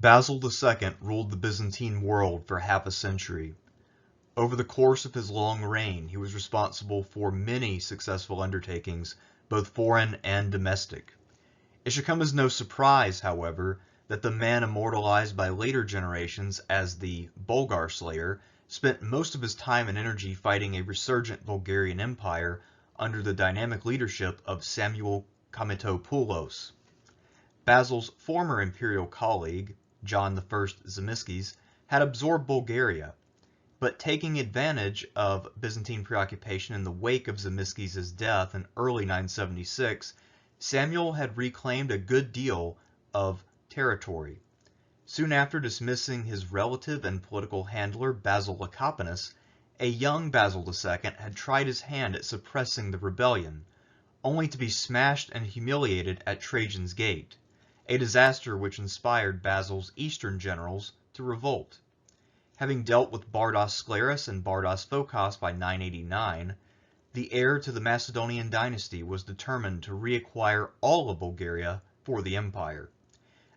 Basil II ruled the Byzantine world for half a century. Over the course of his long reign, he was responsible for many successful undertakings, both foreign and domestic. It should come as no surprise, however, that the man immortalized by later generations as the Bulgar Slayer spent most of his time and energy fighting a resurgent Bulgarian empire under the dynamic leadership of Samuel Kmetopoulos. Basil's former imperial colleague, John I Zimisces, had absorbed Bulgaria, but taking advantage of Byzantine preoccupation in the wake of Zimisces' death in early 976, Samuel had reclaimed a good deal of territory. Soon after dismissing his relative and political handler Basil Lecapenus, a young Basil II had tried his hand at suppressing the rebellion, only to be smashed and humiliated at Trajan's Gate, a disaster which inspired Basil's eastern generals to revolt. Having dealt with Bardas Sclerus and Bardas Phocas by 989, the heir to the Macedonian dynasty was determined to reacquire all of Bulgaria for the empire.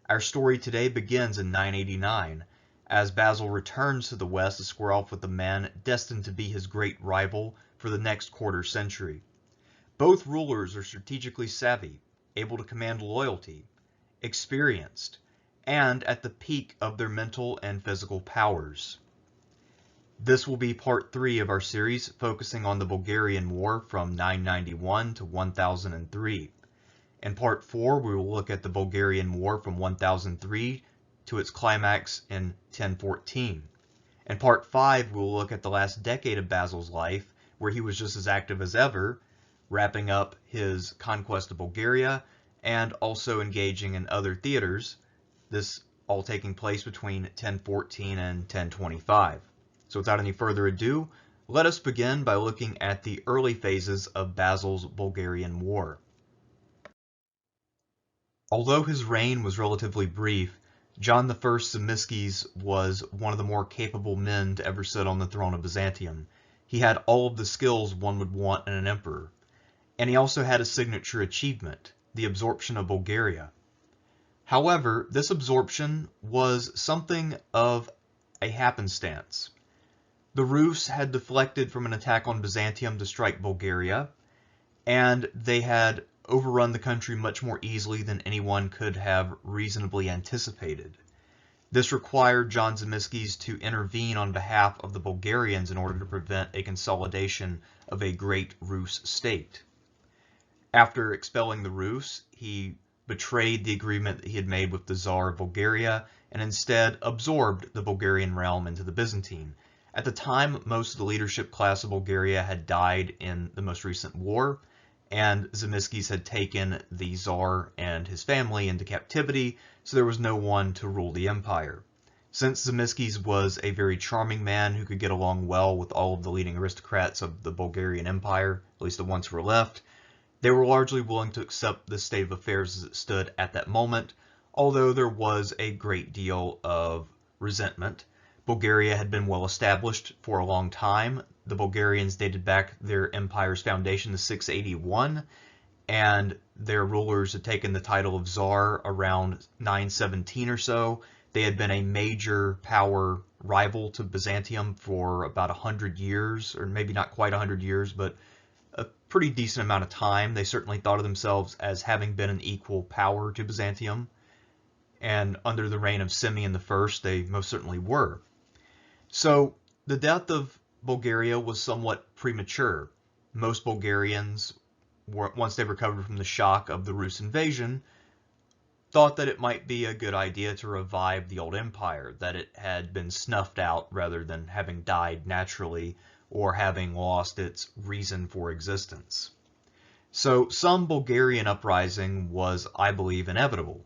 Our story today begins in 989, as Basil returns to the west to square off with the man destined to be his great rival for the next quarter century. Both rulers are strategically savvy, able to command loyalty, experienced, and at the peak of their mental and physical powers. This will be part 3 of our series focusing on the Bulgarian War from 991 to 1003. In part 4, we will look at the Bulgarian War from 1003 to its climax in 1014. In part 5, we will look at the last decade of Basil's life, where he was just as active as ever, wrapping up his conquest of Bulgaria and also engaging in other theaters, this all taking place between 1014 and 1025. So without any further ado, let us begin by looking at the early phases of Basil's Bulgarian War. Although his reign was relatively brief, John I Zimisces was one of the more capable men to ever sit on the throne of Byzantium. He had all of the skills one would want in an emperor. And he also had a signature achievement, the absorption of Bulgaria. However, this absorption was something of a happenstance. The Rus had deflected from an attack on Byzantium to strike Bulgaria, and they had overrun the country much more easily than anyone could have reasonably anticipated. This required John Zimisces to intervene on behalf of the Bulgarians in order to prevent a consolidation of a great Rus state. After expelling the Rus, he betrayed the agreement that he had made with the Tsar of Bulgaria and instead absorbed the Bulgarian realm into the Byzantine. At the time, most of the leadership class of Bulgaria had died in the most recent war, and Zimisces had taken the Tsar and his family into captivity, so there was no one to rule the empire. Since Zimisces was a very charming man who could get along well with all of the leading aristocrats of the Bulgarian Empire, at least the ones who were left, they were largely willing to accept the state of affairs as it stood at that moment, although there was a great deal of resentment. Bulgaria had been well established for a long time. The Bulgarians dated back their empire's foundation to 681, and their rulers had taken the title of Tsar around 917 or so. They had been a major power rival to Byzantium for about 100 years, or maybe not quite 100 years, but a pretty decent amount of time. They certainly thought of themselves as having been an equal power to Byzantium, and under the reign of Simeon I, they most certainly were. So the death of Bulgaria was somewhat premature. Most Bulgarians, once they recovered from the shock of the Rus invasion, thought that it might be a good idea to revive the old empire, that it had been snuffed out rather than having died naturally or having lost its reason for existence. So some Bulgarian uprising was, I believe, inevitable.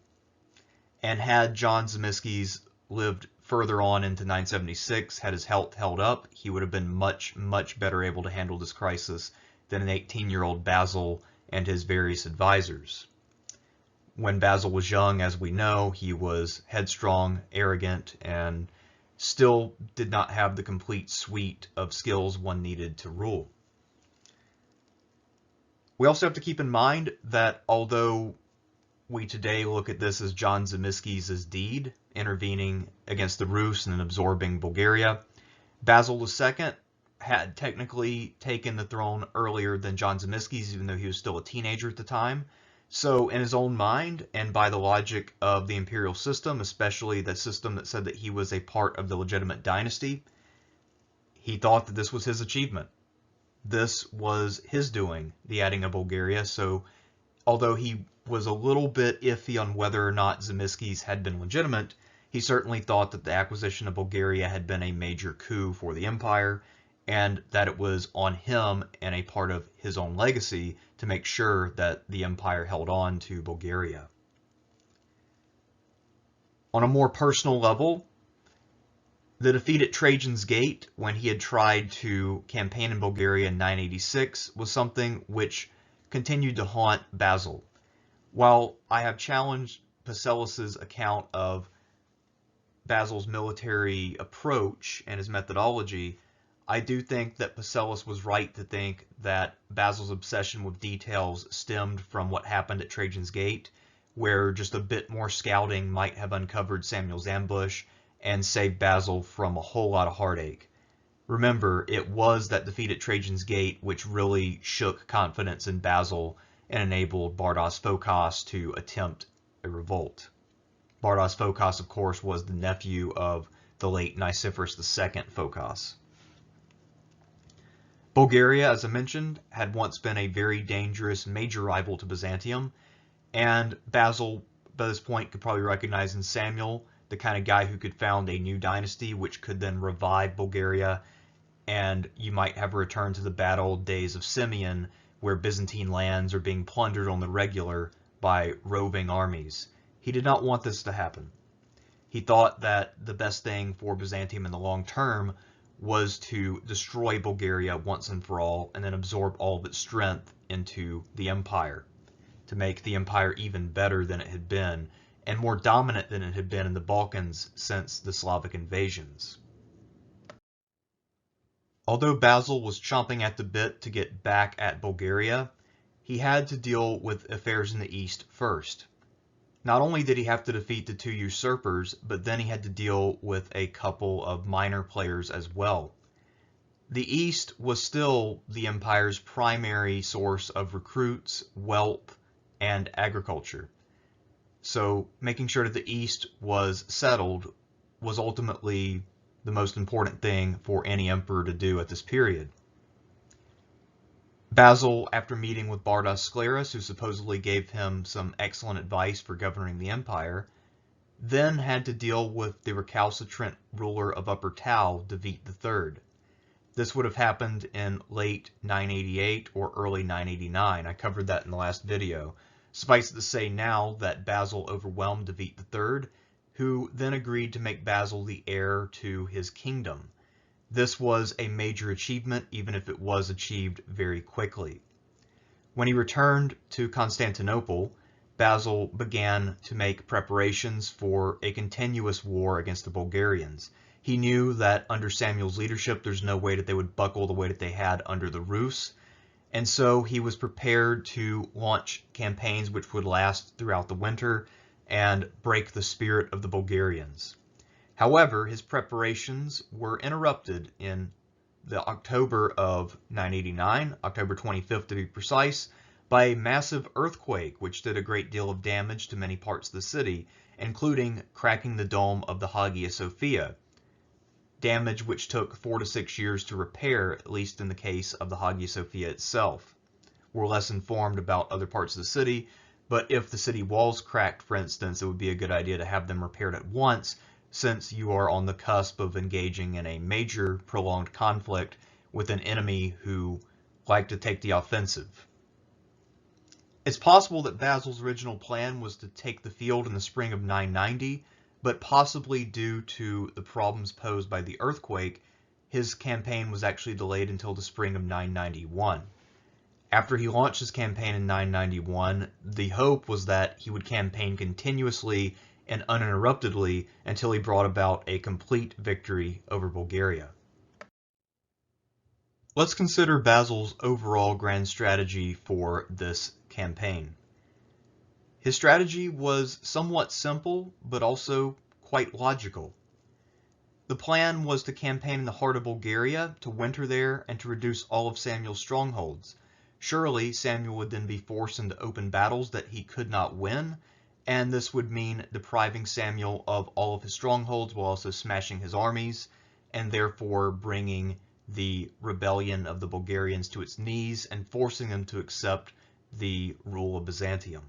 And had John Zimisces lived further on into 976, had his health held up, he would have been much, much better able to handle this crisis than an 18-year-old Basil and his various advisors. When Basil was young, as we know, he was headstrong, arrogant, and still did not have the complete suite of skills one needed to rule. We also have to keep in mind that although we today look at this as John Zemski's deed, intervening against the Rus and absorbing Bulgaria. Basil II had technically taken the throne earlier than John Zemski's, even though he was still a teenager at the time. So in his own mind, and by the logic of the imperial system, especially the system that said that he was a part of the legitimate dynasty, he thought that this was his achievement. This was his doing, the adding of Bulgaria. So although he was a little bit iffy on whether or not Zemski's had been legitimate, he certainly thought that the acquisition of Bulgaria had been a major coup for the empire, and that it was on him and a part of his own legacy to make sure that the empire held on to Bulgaria. On a more personal level, the defeat at Trajan's Gate, when he had tried to campaign in Bulgaria in 986, was something which continued to haunt Basil. While I have challenged Pacellus's account of Basil's military approach and his methodology, I do think that Pacellus was right to think that Basil's obsession with details stemmed from what happened at Trajan's Gate, where just a bit more scouting might have uncovered Samuel's ambush and saved Basil from a whole lot of heartache. Remember, it was that defeat at Trajan's Gate which really shook confidence in Basil and enabled Bardas Phocas to attempt a revolt. Bardas Phocas, of course, was the nephew of the late Nicephorus II Phocas. Bulgaria, as I mentioned, had once been a very dangerous major rival to Byzantium, and Basil, by this point, could probably recognize in Samuel the kind of guy who could found a new dynasty which could then revive Bulgaria, and you might have a return to the bad old days of Simeon, where Byzantine lands are being plundered on the regular by roving armies. He did not want this to happen. He thought that the best thing for Byzantium in the long term was to destroy Bulgaria once and for all, and then absorb all of its strength into the empire, to make the empire even better than it had been, and more dominant than it had been in the Balkans since the Slavic invasions. Although Basil was chomping at the bit to get back at Bulgaria, he had to deal with affairs in the east first. Not only did he have to defeat the two usurpers, but then he had to deal with a couple of minor players as well. The east was still the empire's primary source of recruits, wealth, and agriculture. So making sure that the east was settled was ultimately the most important thing for any emperor to do at this period. Basil, after meeting with Bardas Skleras, who supposedly gave him some excellent advice for governing the empire, then had to deal with the recalcitrant ruler of Upper Tau, David III. This would have happened in late 988 or early 989. I covered that in the last video. Suffice it to say now that Basil overwhelmed David III, who then agreed to make Basil the heir to his kingdom. This was a major achievement, even if it was achieved very quickly. When he returned to Constantinople, Basil began to make preparations for a continuous war against the Bulgarians. He knew that under Samuel's leadership, there's no way that they would buckle the way that they had under the Rus, and so he was prepared to launch campaigns which would last throughout the winter and break the spirit of the Bulgarians. However, his preparations were interrupted in the October of 989, October 25th to be precise, by a massive earthquake which did a great deal of damage to many parts of the city, including cracking the dome of the Hagia Sophia, damage which took 4 to 6 years to repair, at least in the case of the Hagia Sophia itself. We're less informed about other parts of the city, but if the city walls cracked, for instance, it would be a good idea to have them repaired at once, since you are on the cusp of engaging in a major prolonged conflict with an enemy who like to take the offensive. It's possible that Basil's original plan was to take the field in the spring of 990, but possibly due to the problems posed by the earthquake, his campaign was actually delayed until the spring of 991. After he launched his campaign in 991, the hope was that he would campaign continuously and uninterruptedly until he brought about a complete victory over Bulgaria. Let's consider Basil's overall grand strategy for this campaign. His strategy was somewhat simple, but also quite logical. The plan was to campaign in the heart of Bulgaria, to winter there, and to reduce all of Samuel's strongholds. Surely Samuel would then be forced into open battles that he could not win, and this would mean depriving Samuel of all of his strongholds while also smashing his armies, and therefore bringing the rebellion of the Bulgarians to its knees and forcing them to accept the rule of Byzantium.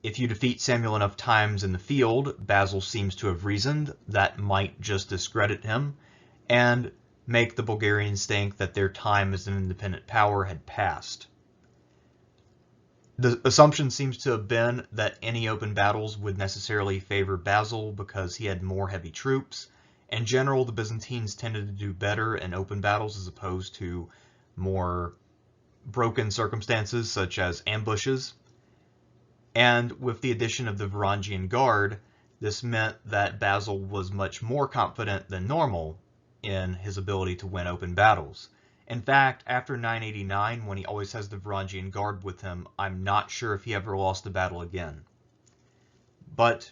If you defeat Samuel enough times in the field, Basil seems to have reasoned, that might just discredit him and make the Bulgarians think that their time as an independent power had passed. The assumption seems to have been that any open battles would necessarily favor Basil because he had more heavy troops. In general, the Byzantines tended to do better in open battles as opposed to more broken circumstances such as ambushes. And with the addition of the Varangian Guard, this meant that Basil was much more confident than normal in his ability to win open battles. In fact, after 989, when he always has the Varangian Guard with him, I'm not sure if he ever lost a battle again. But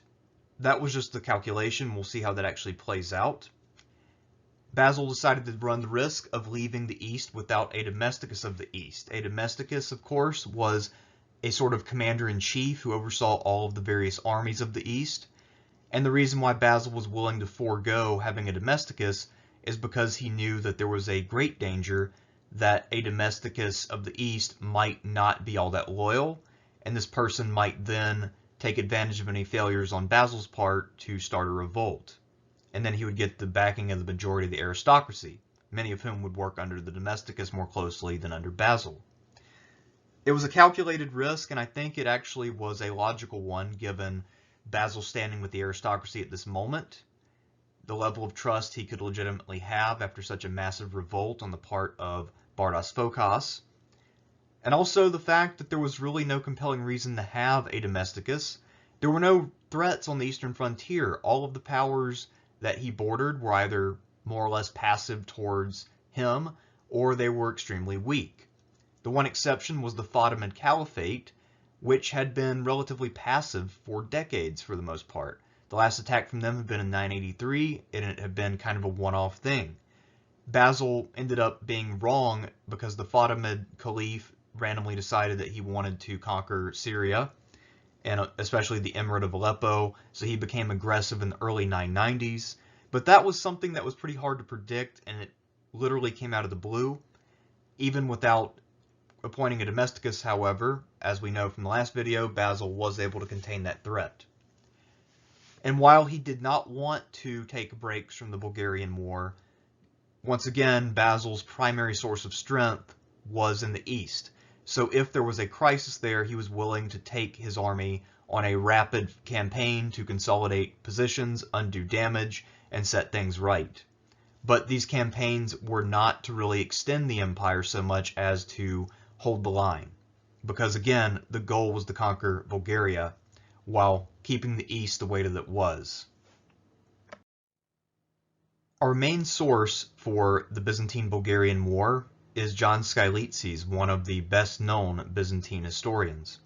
that was just the calculation. We'll see how that actually plays out. Basil decided to run the risk of leaving the East without a domesticus of the East. A domesticus, of course, was a sort of commander-in-chief who oversaw all of the various armies of the East. And the reason why Basil was willing to forego having a domesticus is because he knew that there was a great danger that a domesticus of the East might not be all that loyal, and this person might then take advantage of any failures on Basil's part to start a revolt. And then he would get the backing of the majority of the aristocracy, many of whom would work under the domesticus more closely than under Basil. It was a calculated risk, and I think it actually was a logical one given Basil's standing with the aristocracy at this moment, the level of trust he could legitimately have after such a massive revolt on the part of Bardas Phokas, and also the fact that there was really no compelling reason to have a domesticus. There were no threats on the eastern frontier. All of the powers that he bordered were either more or less passive towards him, or they were extremely weak. The one exception was the Fatimid Caliphate, which had been relatively passive for decades for the most part. The last attack from them had been in 983, and it had been kind of a one-off thing. Basil ended up being wrong because the Fatimid Caliph randomly decided that he wanted to conquer Syria, and especially the Emirate of Aleppo, so he became aggressive in the early 990s. But that was something that was pretty hard to predict, and it literally came out of the blue. Even without appointing a domesticus, however, as we know from the last video, Basil was able to contain that threat. And while he did not want to take breaks from the Bulgarian War, once again, Basil's primary source of strength was in the east. So if there was a crisis there, he was willing to take his army on a rapid campaign to consolidate positions, undo damage, and set things right. But these campaigns were not to really extend the empire so much as to hold the line. Because again, the goal was to conquer Bulgaria while keeping the east the way that it was. Our main source for the Byzantine-Bulgarian War is John Skylitzes, one of the best-known Byzantine historians.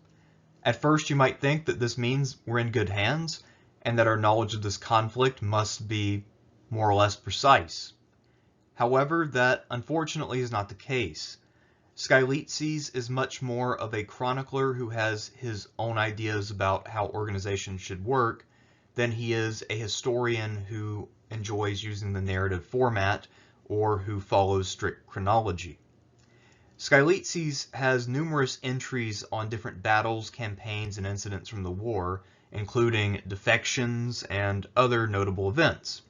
At first, you might think that this means we're in good hands, and that our knowledge of this conflict must be more or less precise. However, that unfortunately is not the case. Skylitzes is much more of a chronicler who has his own ideas about how organizations should work than he is a historian who enjoys using the narrative format or who follows strict chronology. Skylitzes has numerous entries on different battles, campaigns, and incidents from the war, including defections and other notable events.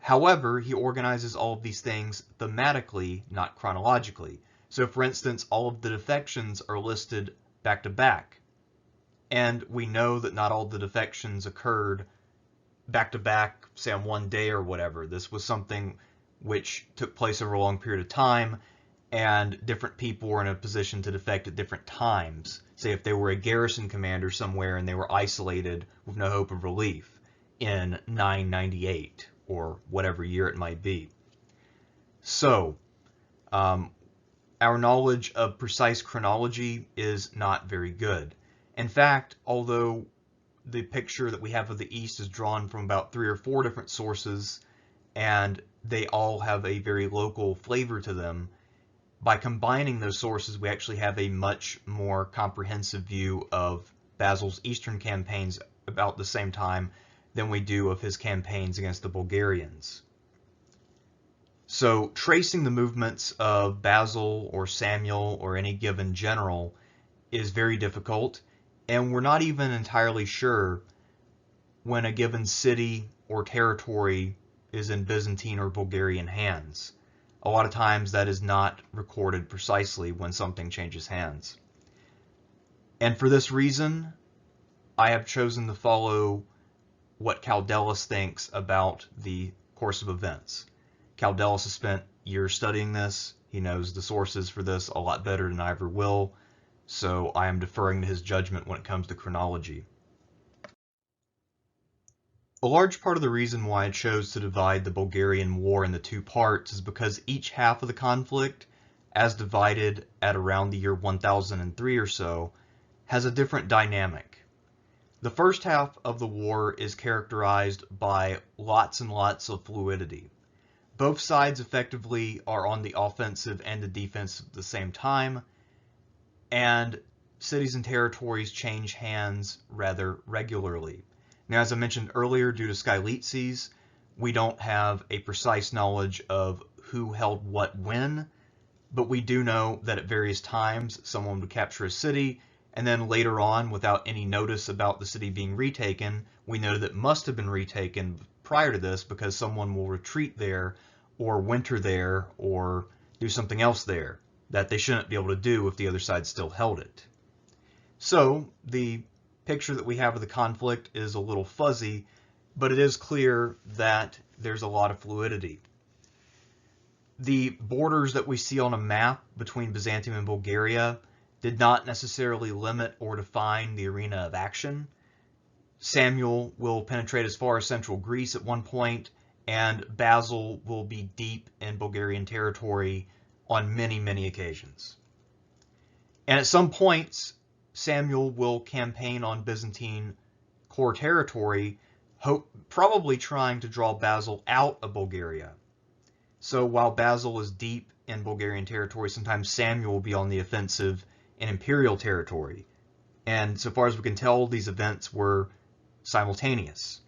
However, he organizes all of these things thematically, not chronologically. So, for instance, all of the defections are listed back to back. And we know that not all the defections occurred back to back, say on one day or whatever. This was something which took place over a long period of time, and different people were in a position to defect at different times. Say if they were a garrison commander somewhere and they were isolated with no hope of relief in 998 or whatever year it might be. So, our knowledge of precise chronology is not very good. In fact, although the picture that we have of the East is drawn from about 3 or 4 different sources, and they all have a very local flavor to them, by combining those sources, we actually have a much more comprehensive view of Basil's eastern campaigns about the same time than we do of his campaigns against the Bulgarians. So tracing the movements of Basil or Samuel or any given general is very difficult, and we're not even entirely sure when a given city or territory is in Byzantine or Bulgarian hands. A lot of times that is not recorded precisely when something changes hands. And for this reason, I have chosen to follow what Caldelus thinks about the course of events. Caldelus has spent years studying this. He knows the sources for this a lot better than I ever will, so I am deferring to his judgment when it comes to chronology. A large part of the reason why I chose to divide the Bulgarian War into 2 parts is because each half of the conflict, as divided at around the year 1003 or so, has a different dynamic. The first half of the war is characterized by lots and lots of fluidity. Both sides effectively are on the offensive and the defensive at the same time, and cities and territories change hands rather regularly. Now, as I mentioned earlier, due to Skylitzes, we don't have a precise knowledge of who held what when, but we do know that at various times someone would capture a city, and then later on, without any notice about the city being retaken, we know that it must have been retaken prior to this because someone will retreat there or winter there or do something else there that they shouldn't be able to do if the other side still held it. So the picture that we have of the conflict is a little fuzzy, but it is clear that there's a lot of fluidity. The borders that we see on a map between Byzantium and Bulgaria did not necessarily limit or define the arena of action. Samuel will penetrate as far as central Greece at one point, and Basil will be deep in Bulgarian territory on many, many occasions. And at some points, Samuel will campaign on Byzantine core territory, probably trying to draw Basil out of Bulgaria. So while Basil is deep in Bulgarian territory, sometimes Samuel will be on the offensive in imperial territory. And so far as we can tell, these events were simultaneous.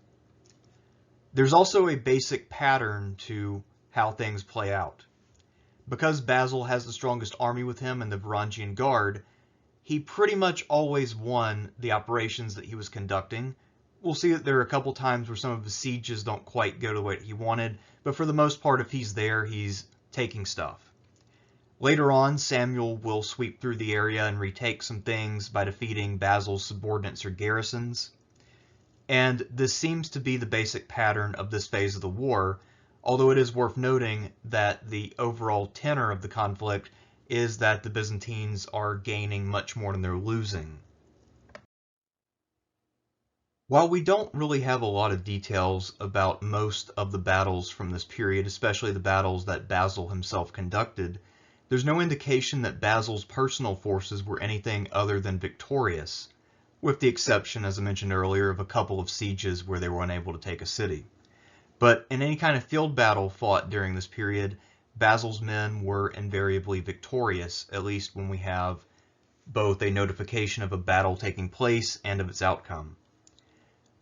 There's also a basic pattern to how things play out. Because Basil has the strongest army with him and the Varangian Guard, he pretty much always won the operations that he was conducting. We'll see that there are a couple times where some of his sieges don't quite go the way he wanted, but for the most part, if he's there, he's taking stuff. Later on, Samuel will sweep through the area and retake some things by defeating Basil's subordinates or garrisons. And this seems to be the basic pattern of this phase of the war, although it is worth noting that the overall tenor of the conflict is that the Byzantines are gaining much more than they're losing. While we don't really have a lot of details about most of the battles from this period, especially the battles that Basil himself conducted, there's no indication that Basil's personal forces were anything other than victorious, with the exception, as I mentioned earlier, of a couple of sieges where they were unable to take a city. But in any kind of field battle fought during this period, Basil's men were invariably victorious, at least when we have both a notification of a battle taking place and of its outcome.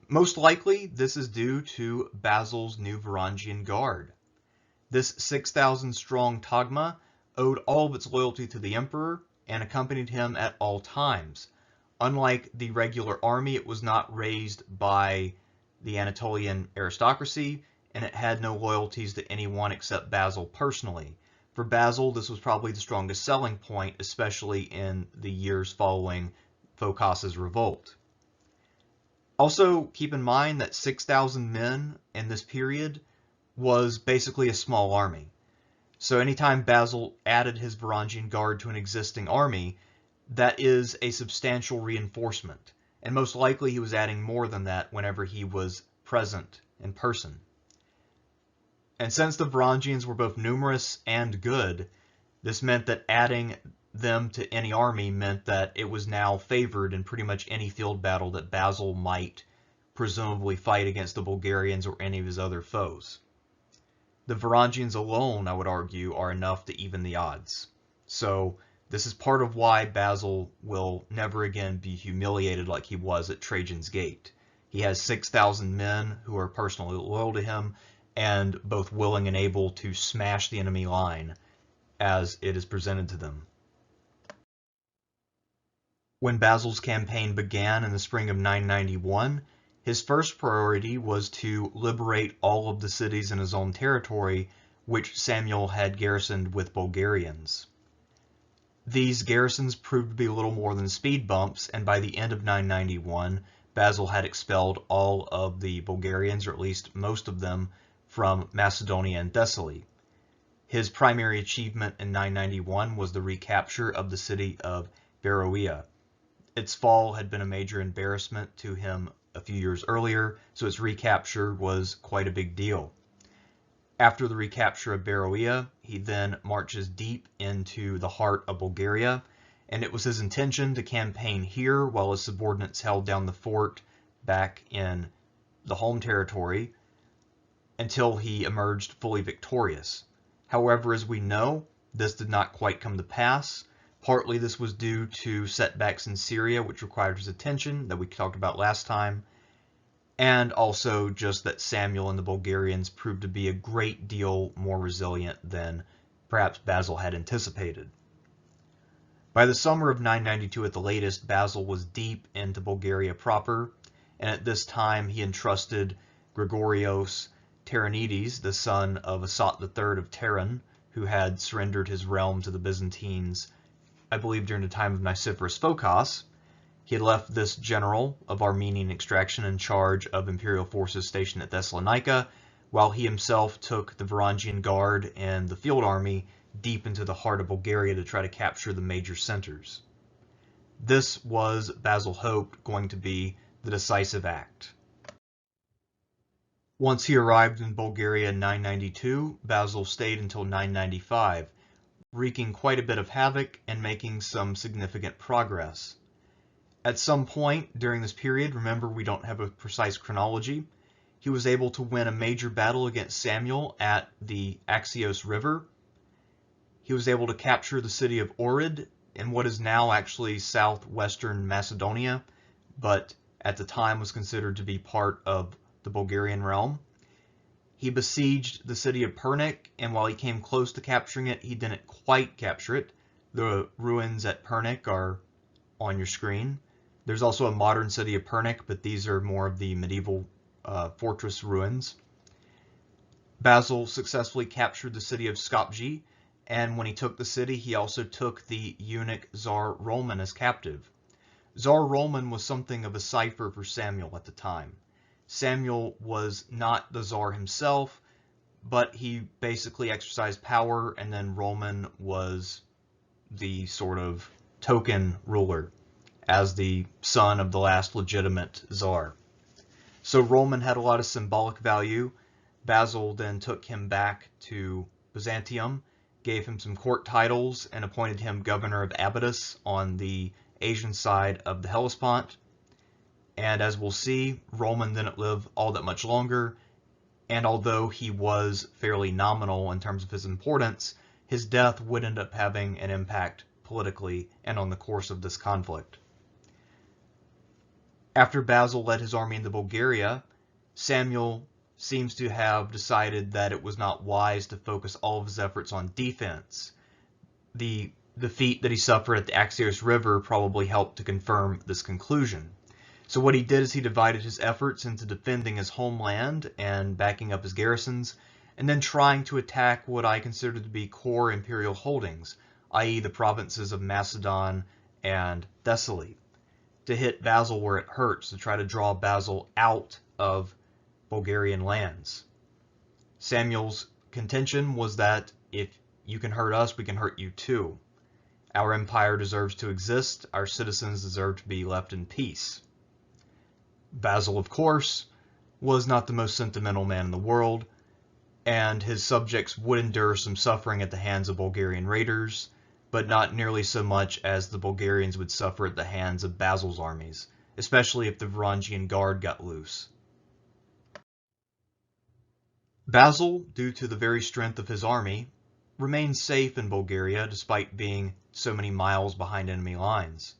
Most likely, this is due to Basil's new Varangian Guard. This 6,000 strong tagma owed all of its loyalty to the emperor and accompanied him at all times. Unlike the regular army, it was not raised by the Anatolian aristocracy, and it had no loyalties to anyone except Basil personally. For Basil, this was probably the strongest selling point, especially in the years following Phocas's revolt. Also, keep in mind that 6,000 men in this period was basically a small army. So anytime Basil added his Varangian Guard to an existing army, that is a substantial reinforcement. And most likely he was adding more than that whenever he was present in person. And since the Varangians were both numerous and good, this meant that adding them to any army meant that it was now favored in pretty much any field battle that Basil might presumably fight against the Bulgarians or any of his other foes. The Varangians alone, I would argue, are enough to even the odds. So this is part of why Basil will never again be humiliated like he was at Trajan's Gate. He has 6,000 men who are personally loyal to him and both willing and able to smash the enemy line as it is presented to them. When Basil's campaign began in the spring of 991, his first priority was to liberate all of the cities in his own territory, which Samuel had garrisoned with Bulgarians. These garrisons proved to be little more than speed bumps, and by the end of 991, Basil had expelled all of the Bulgarians, or at least most of them, from Macedonia and Thessaly. His primary achievement in 991 was the recapture of the city of Beroea. Its fall had been a major embarrassment to him a few years earlier, so its recapture was quite a big deal. After the recapture of Beroea, he then marches deep into the heart of Bulgaria, and it was his intention to campaign here while his subordinates held down the fort back in the home territory until he emerged fully victorious. However, as we know, this did not quite come to pass. Partly this was due to setbacks in Syria, which required his attention, that we talked about last time, and also just that Samuel and the Bulgarians proved to be a great deal more resilient than perhaps Basil had anticipated. By the summer of 992 at the latest, Basil was deep into Bulgaria proper, and at this time he entrusted Gregorios Teranides, the son of Asat III of Teran, who had surrendered his realm to the Byzantines, I believe during the time of Nicephorus Phocas. He had left this general of Armenian extraction in charge of imperial forces stationed at Thessalonica, while he himself took the Varangian Guard and the field army deep into the heart of Bulgaria to try to capture the major centers. This was, Basil hoped, going to be the decisive act. Once he arrived in Bulgaria in 992, Basil stayed until 995, wreaking quite a bit of havoc and making some significant progress. At some point during this period, remember we don't have a precise chronology, he was able to win a major battle against Samuel at the Axios River. He was able to capture the city of Ohrid in what is now actually southwestern Macedonia, but at the time was considered to be part of the Bulgarian realm. He besieged the city of Pernik, and while he came close to capturing it, he didn't quite capture it. The ruins at Pernik are on your screen. There's also a modern city of Pernik, but these are more of the medieval fortress ruins. Basil successfully captured the city of Skopje, and when he took the city, he also took the eunuch Tsar Roman as captive. Tsar Roman was something of a cipher for Samuel at the time. Samuel was not the Tsar himself, but he basically exercised power, and then Roman was the sort of token ruler as the son of the last legitimate Tsar. So Roman had a lot of symbolic value. Basil then took him back to Byzantium, gave him some court titles, and appointed him governor of Abydos on the Asian side of the Hellespont. And as we'll see, Roman didn't live all that much longer, and although he was fairly nominal in terms of his importance, his death would end up having an impact politically and on the course of this conflict. After Basil led his army into Bulgaria, Samuel seems to have decided that it was not wise to focus all of his efforts on defense. The defeat that he suffered at the Axios River probably helped to confirm this conclusion. So what he did is he divided his efforts into defending his homeland and backing up his garrisons, and then trying to attack what I consider to be core imperial holdings, i.e. the provinces of Macedon and Thessaly, to hit Basil where it hurts, to try to draw Basil out of Bulgarian lands. Samuel's contention was that if you can hurt us, we can hurt you too. Our empire deserves to exist. Our citizens deserve to be left in peace. Basil, of course, was not the most sentimental man in the world, and his subjects would endure some suffering at the hands of Bulgarian raiders. but not nearly so much as the Bulgarians would suffer at the hands of Basil's armies, especially if the Varangian Guard got loose. Basil, due to the very strength of his army, remained safe in Bulgaria despite being so many miles behind enemy lines.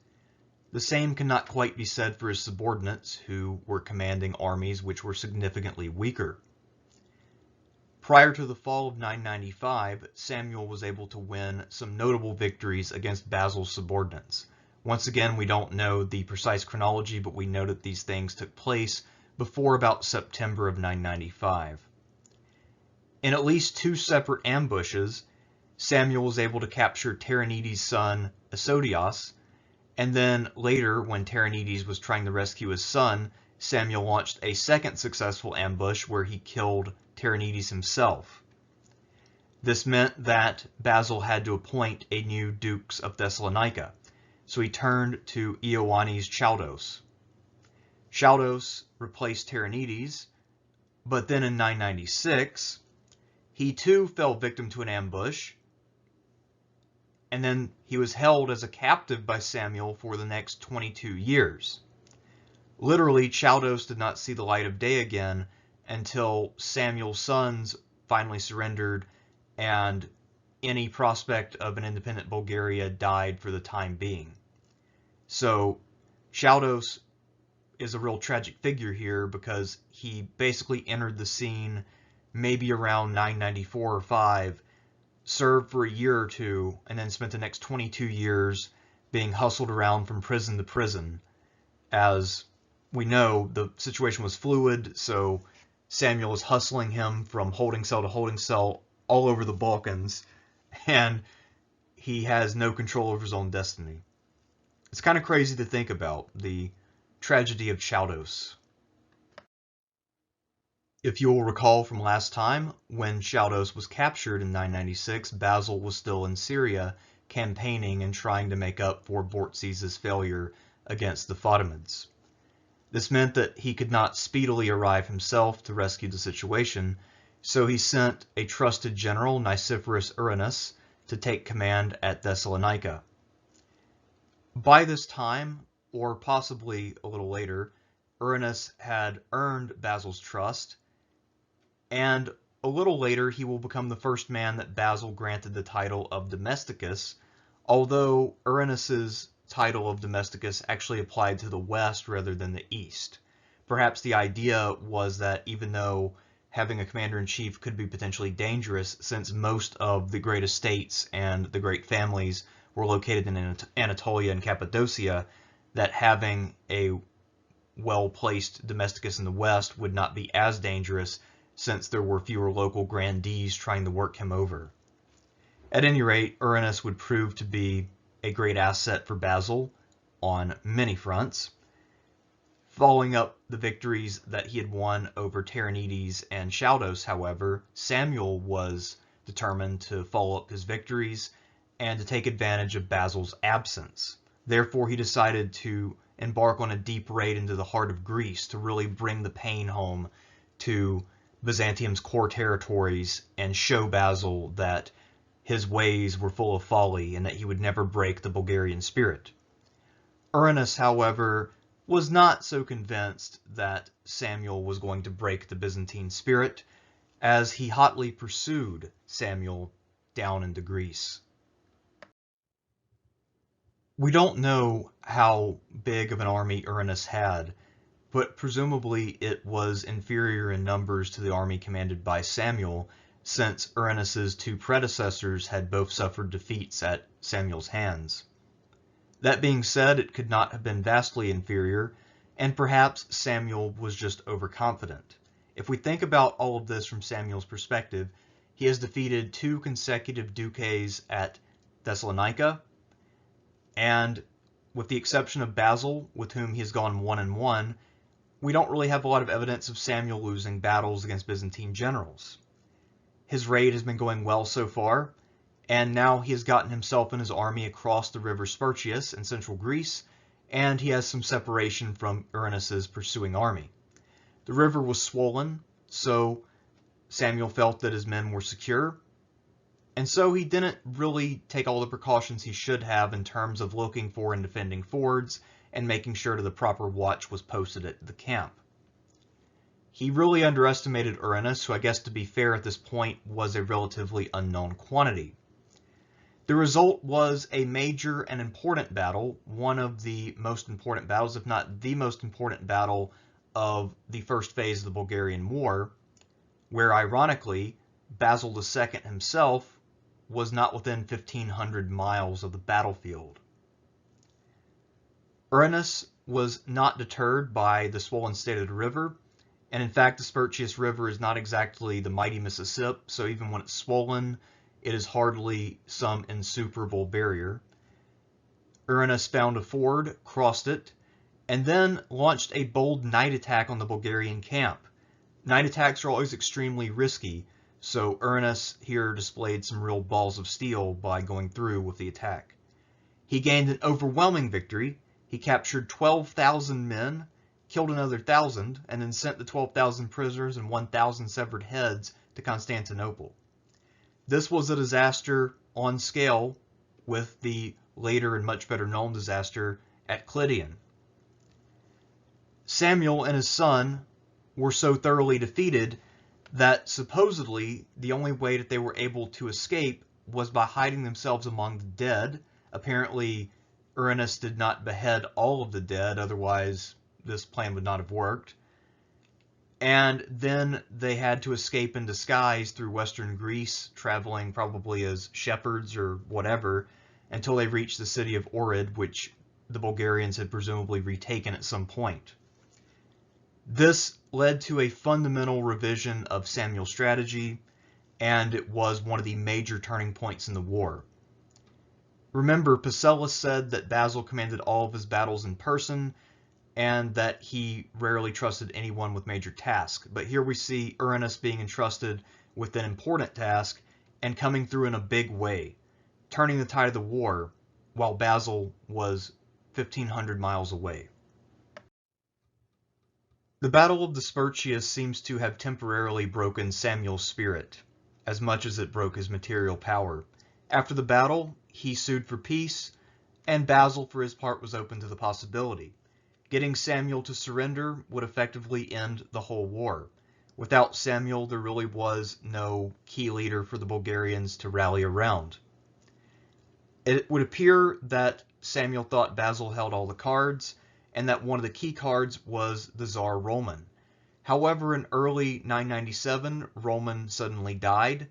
The same cannot quite be said for his subordinates, who were commanding armies which were significantly weaker. Prior to the fall of 995, Samuel was able to win some notable victories against Basil's subordinates. Once again, we don't know the precise chronology, but we know that these things took place before about September of 995. In at least two separate ambushes, Samuel was able to capture Teranides' son Asodios, and then later, when Teranides was trying to rescue his son, Samuel launched a second successful ambush where he killed Teranides himself. This meant that Basil had to appoint a new Dukes of Thessalonica, so he turned to Ioannis Chaldos. Chaldos replaced Teranides, but then in 996, he too fell victim to an ambush, and then he was held as a captive by Samuel for the next 22 years. Literally, Chaldos did not see the light of day again until Samuel's sons finally surrendered and any prospect of an independent Bulgaria died for the time being. So Chaldos is a real tragic figure here because he basically entered the scene maybe around 994 or 5, served for a year or two, and then spent the next 22 years being hustled around from prison to prison. As we know, the situation was fluid, so Samuel was hustling him from holding cell to holding cell all over the Balkans, and he has no control over his own destiny. It's kind of crazy to think about, the tragedy of Chaldos. If you'll recall from last time, when Chaldos was captured in 996, Basil was still in Syria, campaigning and trying to make up for Bortzi's failure against the Fatimids. This meant that he could not speedily arrive himself to rescue the situation, so he sent a trusted general, Nicephorus Uranus, to take command at Thessalonica. By this time, or possibly a little later, Uranus had earned Basil's trust, and a little later he will become the first man that Basil granted the title of Domesticus, although Uranus's title of Domesticus actually applied to the west rather than the east. Perhaps the idea was that even though having a commander-in-chief could be potentially dangerous, since most of the great estates and the great families were located in Anatolia and Cappadocia, that having a well-placed Domesticus in the west would not be as dangerous, since there were fewer local grandees trying to work him over. At any rate, Uranus would prove to be a great asset for Basil on many fronts. Following up the victories that he had won over Teranides and Chaldos, however, Samuel was determined to follow up his victories and to take advantage of Basil's absence. Therefore, he decided to embark on a deep raid into the heart of Greece to really bring the pain home to Byzantium's core territories and show Basil that his ways were full of folly and that he would never break the Bulgarian spirit. Uranus, however, was not so convinced that Samuel was going to break the Byzantine spirit, as he hotly pursued Samuel down into Greece. We don't know how big of an army Uranus had, but presumably it was inferior in numbers to the army commanded by Samuel, since Uranus's two predecessors had both suffered defeats at Samuel's hands. That being said, it could not have been vastly inferior, and perhaps Samuel was just overconfident. If we think about all of this from Samuel's perspective, he has defeated two consecutive duces at Thessalonica, and with the exception of Basil, with whom he has gone 1-1, we don't really have a lot of evidence of Samuel losing battles against Byzantine generals. His raid has been going well so far, and now he has gotten himself and his army across the river Spercheius in central Greece, and he has some separation from Uranus's pursuing army. The river was swollen, so Samuel felt that his men were secure, And so he didn't really take all the precautions he should have in terms of looking for and defending fords and making sure that the proper watch was posted at the camp. He really underestimated Uranus, who I guess to be fair at this point was a relatively unknown quantity. The result was a major and important battle, one of the most important battles, if not the most important battle of the first phase of the Bulgarian War, where ironically Basil II himself was not within 1,500 miles of the battlefield. Uranus was not deterred by the swollen state of the river, and in fact the Spercheius River is not exactly the mighty Mississippi, so even when it's swollen, it is hardly some insuperable barrier. Uranus found a ford, crossed it, and then launched a bold night attack on the Bulgarian camp. Night attacks are always extremely risky, so Uranus here displayed some real balls of steel by going through with the attack. He gained an overwhelming victory. He captured 12,000 men, killed another 1,000, and then sent the 12,000 prisoners and 1,000 severed heads to Constantinople. This was a disaster on scale with the later and much better known disaster at Clydian. Samuel and his son were so thoroughly defeated that supposedly the only way that they were able to escape was by hiding themselves among the dead. Apparently, Uranus did not behead all of the dead, otherwise this plan would not have worked. And then they had to escape in disguise through western Greece, traveling probably as shepherds or whatever, until they reached the city of Ohrid, which the Bulgarians had presumably retaken at some point. This led to a fundamental revision of Samuel's strategy, and it was one of the major turning points in the war. Remember, Pacellus said that Basil commanded all of his battles in person, and that he rarely trusted anyone with major tasks. But here we see Uranus being entrusted with an important task and coming through in a big way, turning the tide of the war while Basil was 1,500 miles away. The Battle of the Spercheius seems to have temporarily broken Samuel's spirit, as much as it broke his material power. After the battle, he sued for peace, and Basil, for his part, was open to the possibility. Getting Samuel to surrender would effectively end the whole war. Without Samuel, there really was no key leader for the Bulgarians to rally around. It would appear that Samuel thought Basil held all the cards, and that one of the key cards was the Tsar Roman. However, in early 997, Roman suddenly died,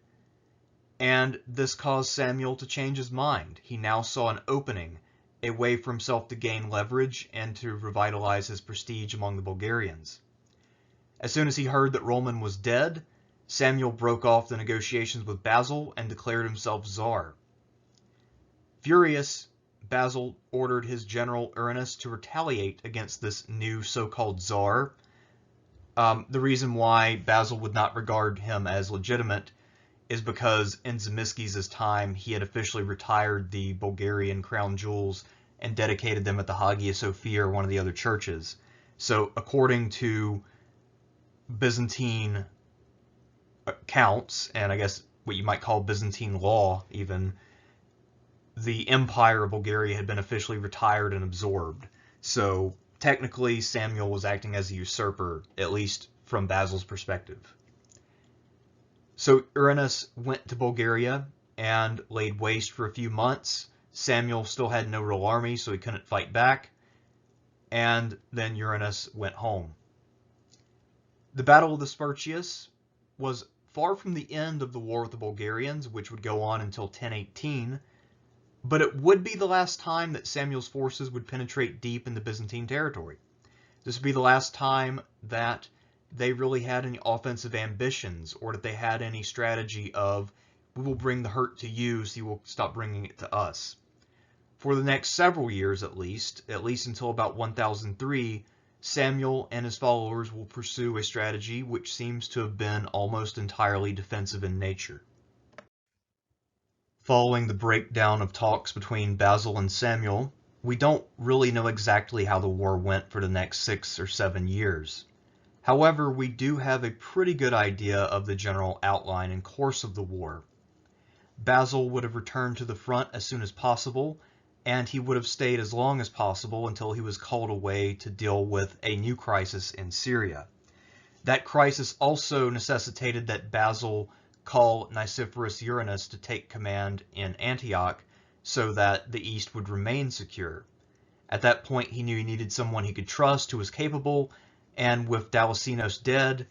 and this caused Samuel to change his mind. He now saw an opening, a way for himself to gain leverage and to revitalize his prestige among the Bulgarians. As soon as he heard that Roman was dead, Samuel broke off the negotiations with Basil and declared himself Tsar. Furious, Basil ordered his general Uranus to retaliate against this new so-called Tsar. The reason why Basil would not regard him as legitimate is because in Zimisces' time he had officially retired the Bulgarian crown jewels and dedicated them at the Hagia Sophia or one of the other churches. So according to Byzantine accounts, and I guess what you might call Byzantine law even, the Empire of Bulgaria had been officially retired and absorbed. So technically Samuel was acting as a usurper, at least from Basil's perspective. So Uranus went to Bulgaria and laid waste for a few months. Samuel still had no real army, so he couldn't fight back. And then Uranus went home. The Battle of the Spercheius was far from the end of the war with the Bulgarians, which would go on until 1018, but it would be the last time that Samuel's forces would penetrate deep into Byzantine territory. This would be the last time that they really had any offensive ambitions, or that they had any strategy of, we will bring the hurt to you so you will stop bringing it to us. For the next several years at least until about 1003, Samuel and his followers will pursue a strategy which seems to have been almost entirely defensive in nature. Following the breakdown of talks between Basil and Samuel, we don't really know exactly how the war went for the next 6 or 7 years. However, we do have a pretty good idea of the general outline and course of the war. Basil would have returned to the front as soon as possible, and he would have stayed as long as possible until he was called away to deal with a new crisis in Syria. That crisis also necessitated that Basil call Nicephorus Uranus to take command in Antioch so that the east would remain secure. At that point, he knew he needed someone he could trust who was capable, and with Dalasinos dead,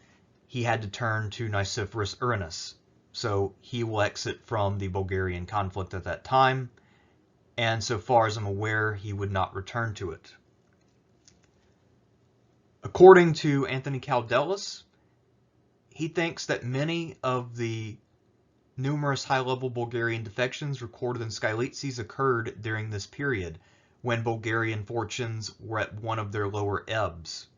he had to turn to Nicephorus Uranus. So he will exit from the Bulgarian conflict at that time, and so far as I'm aware, he would not return to it. According to Anthony Kaldelis, he thinks that many of the numerous high-level Bulgarian defections recorded in Skylitzes occurred during this period, when Bulgarian fortunes were at one of their lower ebbs.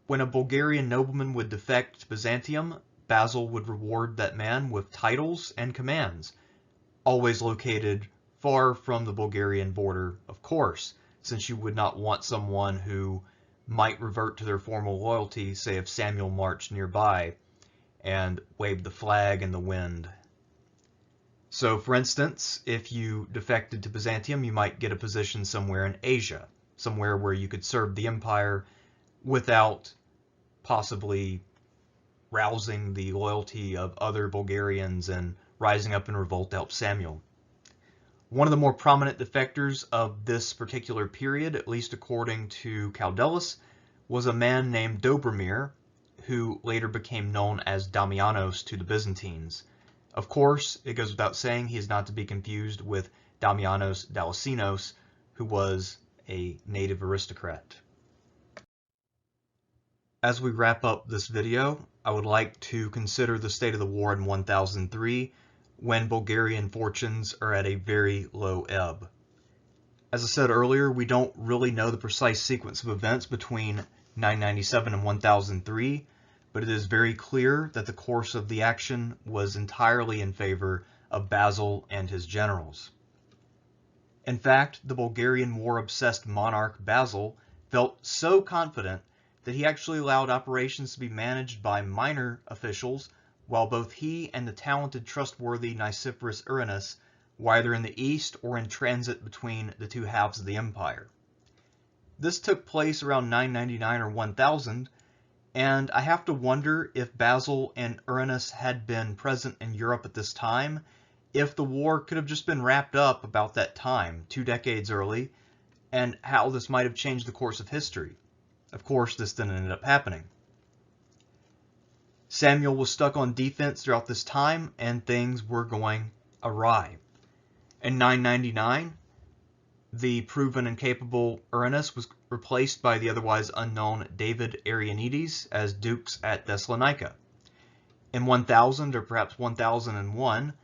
When a Bulgarian nobleman would defect to Byzantium, Basil would reward that man with titles and commands, always located far from the Bulgarian border, of course, since you would not want someone who might revert to their formal loyalty, say if Samuel marched nearby and waved the flag in the wind. So, for instance, if you defected to Byzantium, you might get a position somewhere in Asia, somewhere where you could serve the empire without possibly rousing the loyalty of other Bulgarians and rising up in revolt to help Samuel. One of the more prominent defectors of this particular period, at least according to Kaldelis, was a man named Dobromir, who later became known as Damianos to the Byzantines. Of course, it goes without saying he is not to be confused with Damianos Dalasinos, who was a native aristocrat. As we wrap up this video, I would like to consider the state of the war in 1003, when Bulgarian fortunes are at a very low ebb. As I said earlier, we don't really know the precise sequence of events between 997 and 1003, but it is very clear that the course of the action was entirely in favor of Basil and his generals. In fact, the Bulgarian war-obsessed monarch Basil felt so confident that he actually allowed operations to be managed by minor officials, while both he and the talented, trustworthy Nicephorus Uranus were either in the east or in transit between the two halves of the empire. This took place around 999 or 1000, and I have to wonder if Basil and Uranus had been present in Europe at this time, if the war could have just been wrapped up about that time, 2 decades early, and how this might have changed the course of history. Of course, this didn't end up happening. Samuel was stuck on defense throughout this time, and things were going awry. In 999, the proven and capable Uranus was replaced by the otherwise unknown David Arianides as dukes at Thessalonica. In 1000, or perhaps 1001,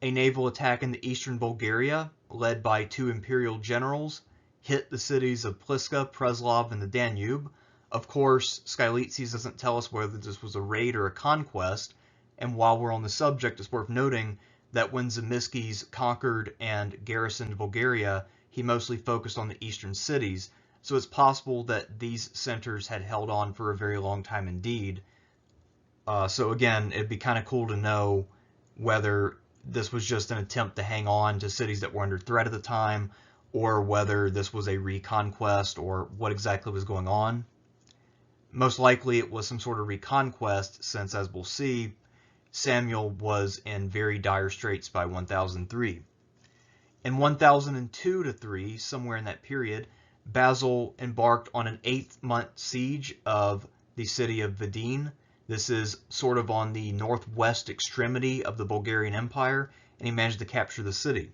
a naval attack in the eastern Bulgaria, led by 2 imperial generals, hit the cities of Pliska, Preslav, and the Danube. Of course, Skylitzes doesn't tell us whether this was a raid or a conquest, and while we're on the subject, it's worth noting that when Zemskis conquered and garrisoned Bulgaria, he mostly focused on the eastern cities, so it's possible that these centers had held on for a very long time indeed. So again, it'd be kind of cool to know whether this was just an attempt to hang on to cities that were under threat at the time, or whether this was a reconquest, or what exactly was going on. Most likely it was some sort of reconquest, since, as we'll see, Samuel was in very dire straits by 1003. In 1002 to 3, somewhere in that period, Basil embarked on an 8-month siege of the city of Vidin. This is sort of on the northwest extremity of the Bulgarian Empire, and he managed to capture the city.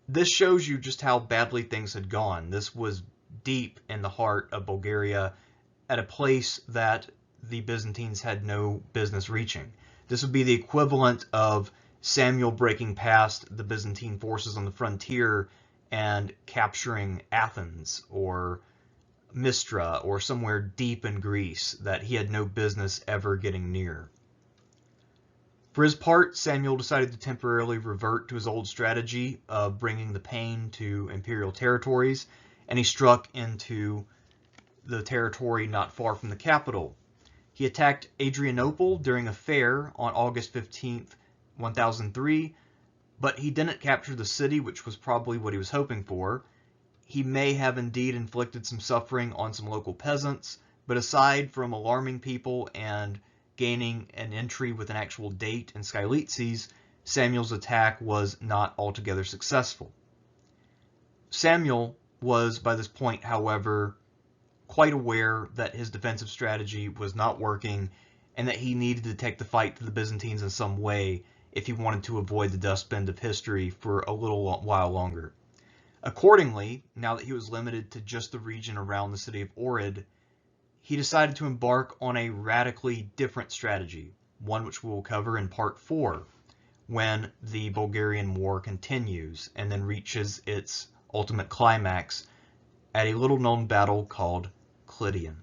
This shows you just how badly things had gone. This was deep in the heart of Bulgaria, at a place that the Byzantines had no business reaching. This would be the equivalent of Samuel breaking past the Byzantine forces on the frontier and capturing Athens or Mistra or somewhere deep in Greece that he had no business ever getting near. For his part, Samuel decided to temporarily revert to his old strategy of bringing the pain to imperial territories, and he struck into the territory not far from the capital. He attacked Adrianople during a fair on August 15th, 1003, but he didn't capture the city, which was probably what he was hoping for. He may have indeed inflicted some suffering on some local peasants, but aside from alarming people and gaining an entry with an actual date in Skylitzes, Samuel's attack was not altogether successful. Samuel was, by this point, however, quite aware that his defensive strategy was not working and that he needed to take the fight to the Byzantines in some way if he wanted to avoid the dustbin of history for a little while longer. Accordingly, now that he was limited to just the region around the city of Ohrid, he decided to embark on a radically different strategy, one which we will cover in part 4, when the Bulgarian War continues and then reaches its ultimate climax at a little-known battle called Clydian.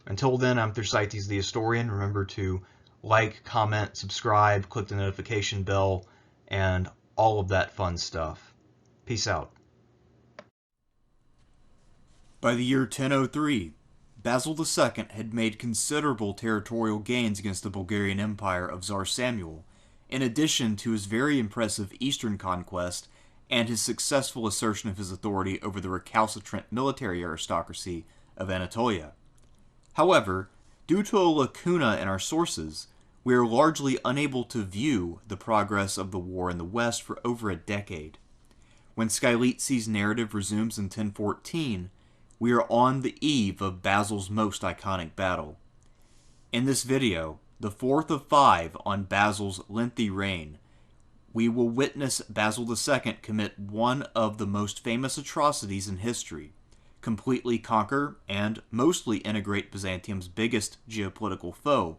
Until then, I'm Thersites the Historian. Remember to like, comment, subscribe, click the notification bell, and all of that fun stuff. Peace out. By the year 1003, Basil II had made considerable territorial gains against the Bulgarian Empire of Tsar Samuel, in addition to his very impressive eastern conquest and his successful assertion of his authority over the recalcitrant military aristocracy of Anatolia. However, due to a lacuna in our sources, we are largely unable to view the progress of the war in the west for over a decade. When Skylitzes' narrative resumes in 1014, we are on the eve of Basil's most iconic battle. In this video, the fourth of 5 on Basil's lengthy reign, we will witness Basil II commit one of the most famous atrocities in history, completely conquer and mostly integrate Byzantium's biggest geopolitical foe,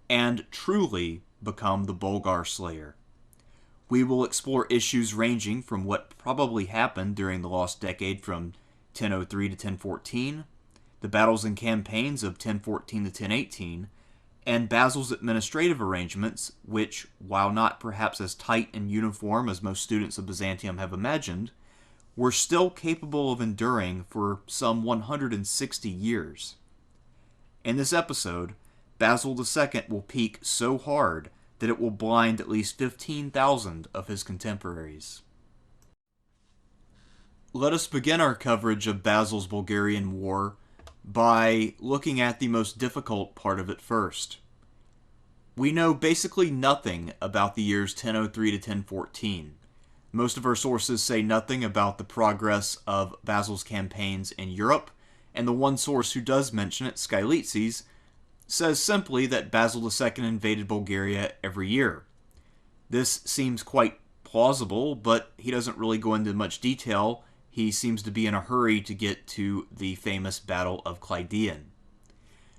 and truly become the Bulgar Slayer. We will explore issues ranging from what probably happened during the lost decade from 1003 to 1014, the battles and campaigns of 1014 to 1018, and Basil's administrative arrangements, which, while not perhaps as tight and uniform as most students of Byzantium have imagined, were still capable of enduring for some 160 years. In this episode, Basil II will peak so hard that it will blind at least 15,000 of his contemporaries. Let us begin our coverage of Basil's Bulgarian War by looking at the most difficult part of it first. We know basically nothing about the years 1003 to 1014. Most of our sources say nothing about the progress of Basil's campaigns in Europe, and the one source who does mention it, Skylitzes, says simply that Basil II invaded Bulgaria every year. This seems quite plausible, but he doesn't really go into much detail. He seems to be in a hurry to get to the famous Battle of Clydian.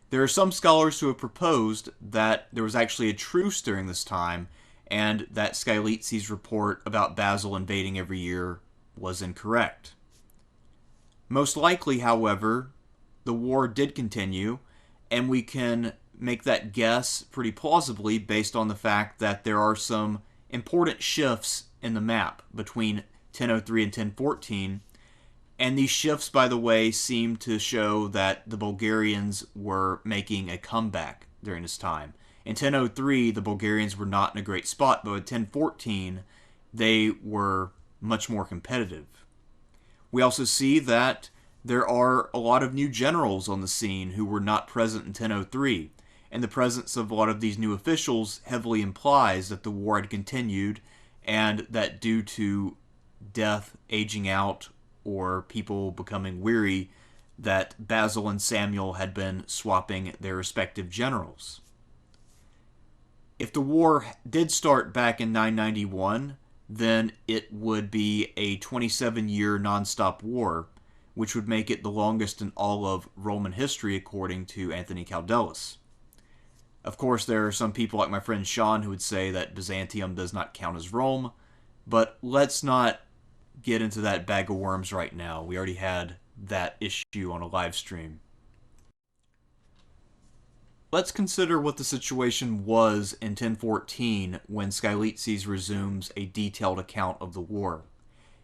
There are some scholars who have proposed that there was actually a truce during this time, and that Skylitzes' report about Basil invading every year was incorrect. Most likely, however, the war did continue, and we can make that guess pretty plausibly based on the fact that there are some important shifts in the map between 1003 and 1014, and these shifts, by the way, seem to show that the Bulgarians were making a comeback during this time. In 1003, the Bulgarians were not in a great spot, but in 1014, they were much more competitive. We also see that there are a lot of new generals on the scene who were not present in 1003, and the presence of a lot of these new officials heavily implies that the war had continued, and that due to death, aging out, or people becoming weary, that Basil and Samuel had been swapping their respective generals. If the war did start back in 991, then it would be a 27-year non-stop war, which would make it the longest in all of Roman history, according to Anthony Caudelis. Of course, there are some people like my friend Sean who would say that Byzantium does not count as Rome, but let's not get into that bag of worms right now. We already had that issue on a live stream. Let's consider what the situation was in 1014 when Skylitzes resumes a detailed account of the war.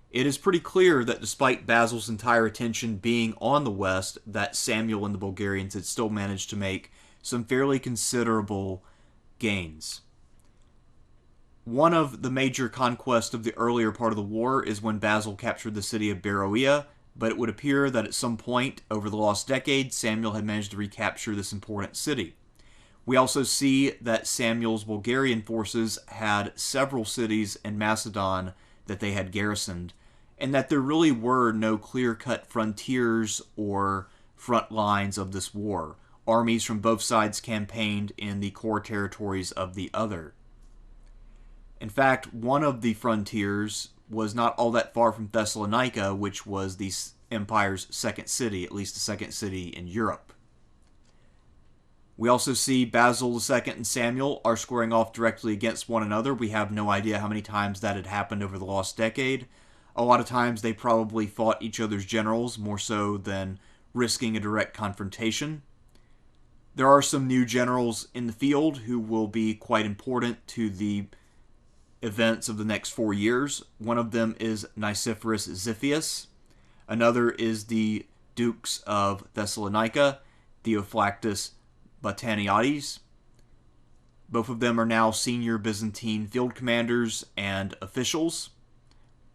It is pretty clear that despite Basil's entire attention being on the west, that Samuel and the Bulgarians had still managed to make some fairly considerable gains. One of the major conquests of the earlier part of the war is when Basil captured the city of Beroea, but it would appear that at some point over the lost decade, Samuel had managed to recapture this important city. We also see that Samuel's Bulgarian forces had several cities in Macedon that they had garrisoned, and that there really were no clear-cut frontiers or front lines of this war. Armies from both sides campaigned in the core territories of the other. In fact, one of the frontiers was not all that far from Thessalonica, which was the empire's second city, at least the second city in Europe. We also see Basil II and Samuel are squaring off directly against one another. We have no idea how many times that had happened over the lost decade. A lot of times they probably fought each other's generals more so than risking a direct confrontation. There are some new generals in the field who will be quite important to the events of the next 4 years. One of them is Nicephorus Xiphias. Another is the Dukes of Thessalonica, Theophlactus Bataniades. Both of them are now senior Byzantine field commanders and officials.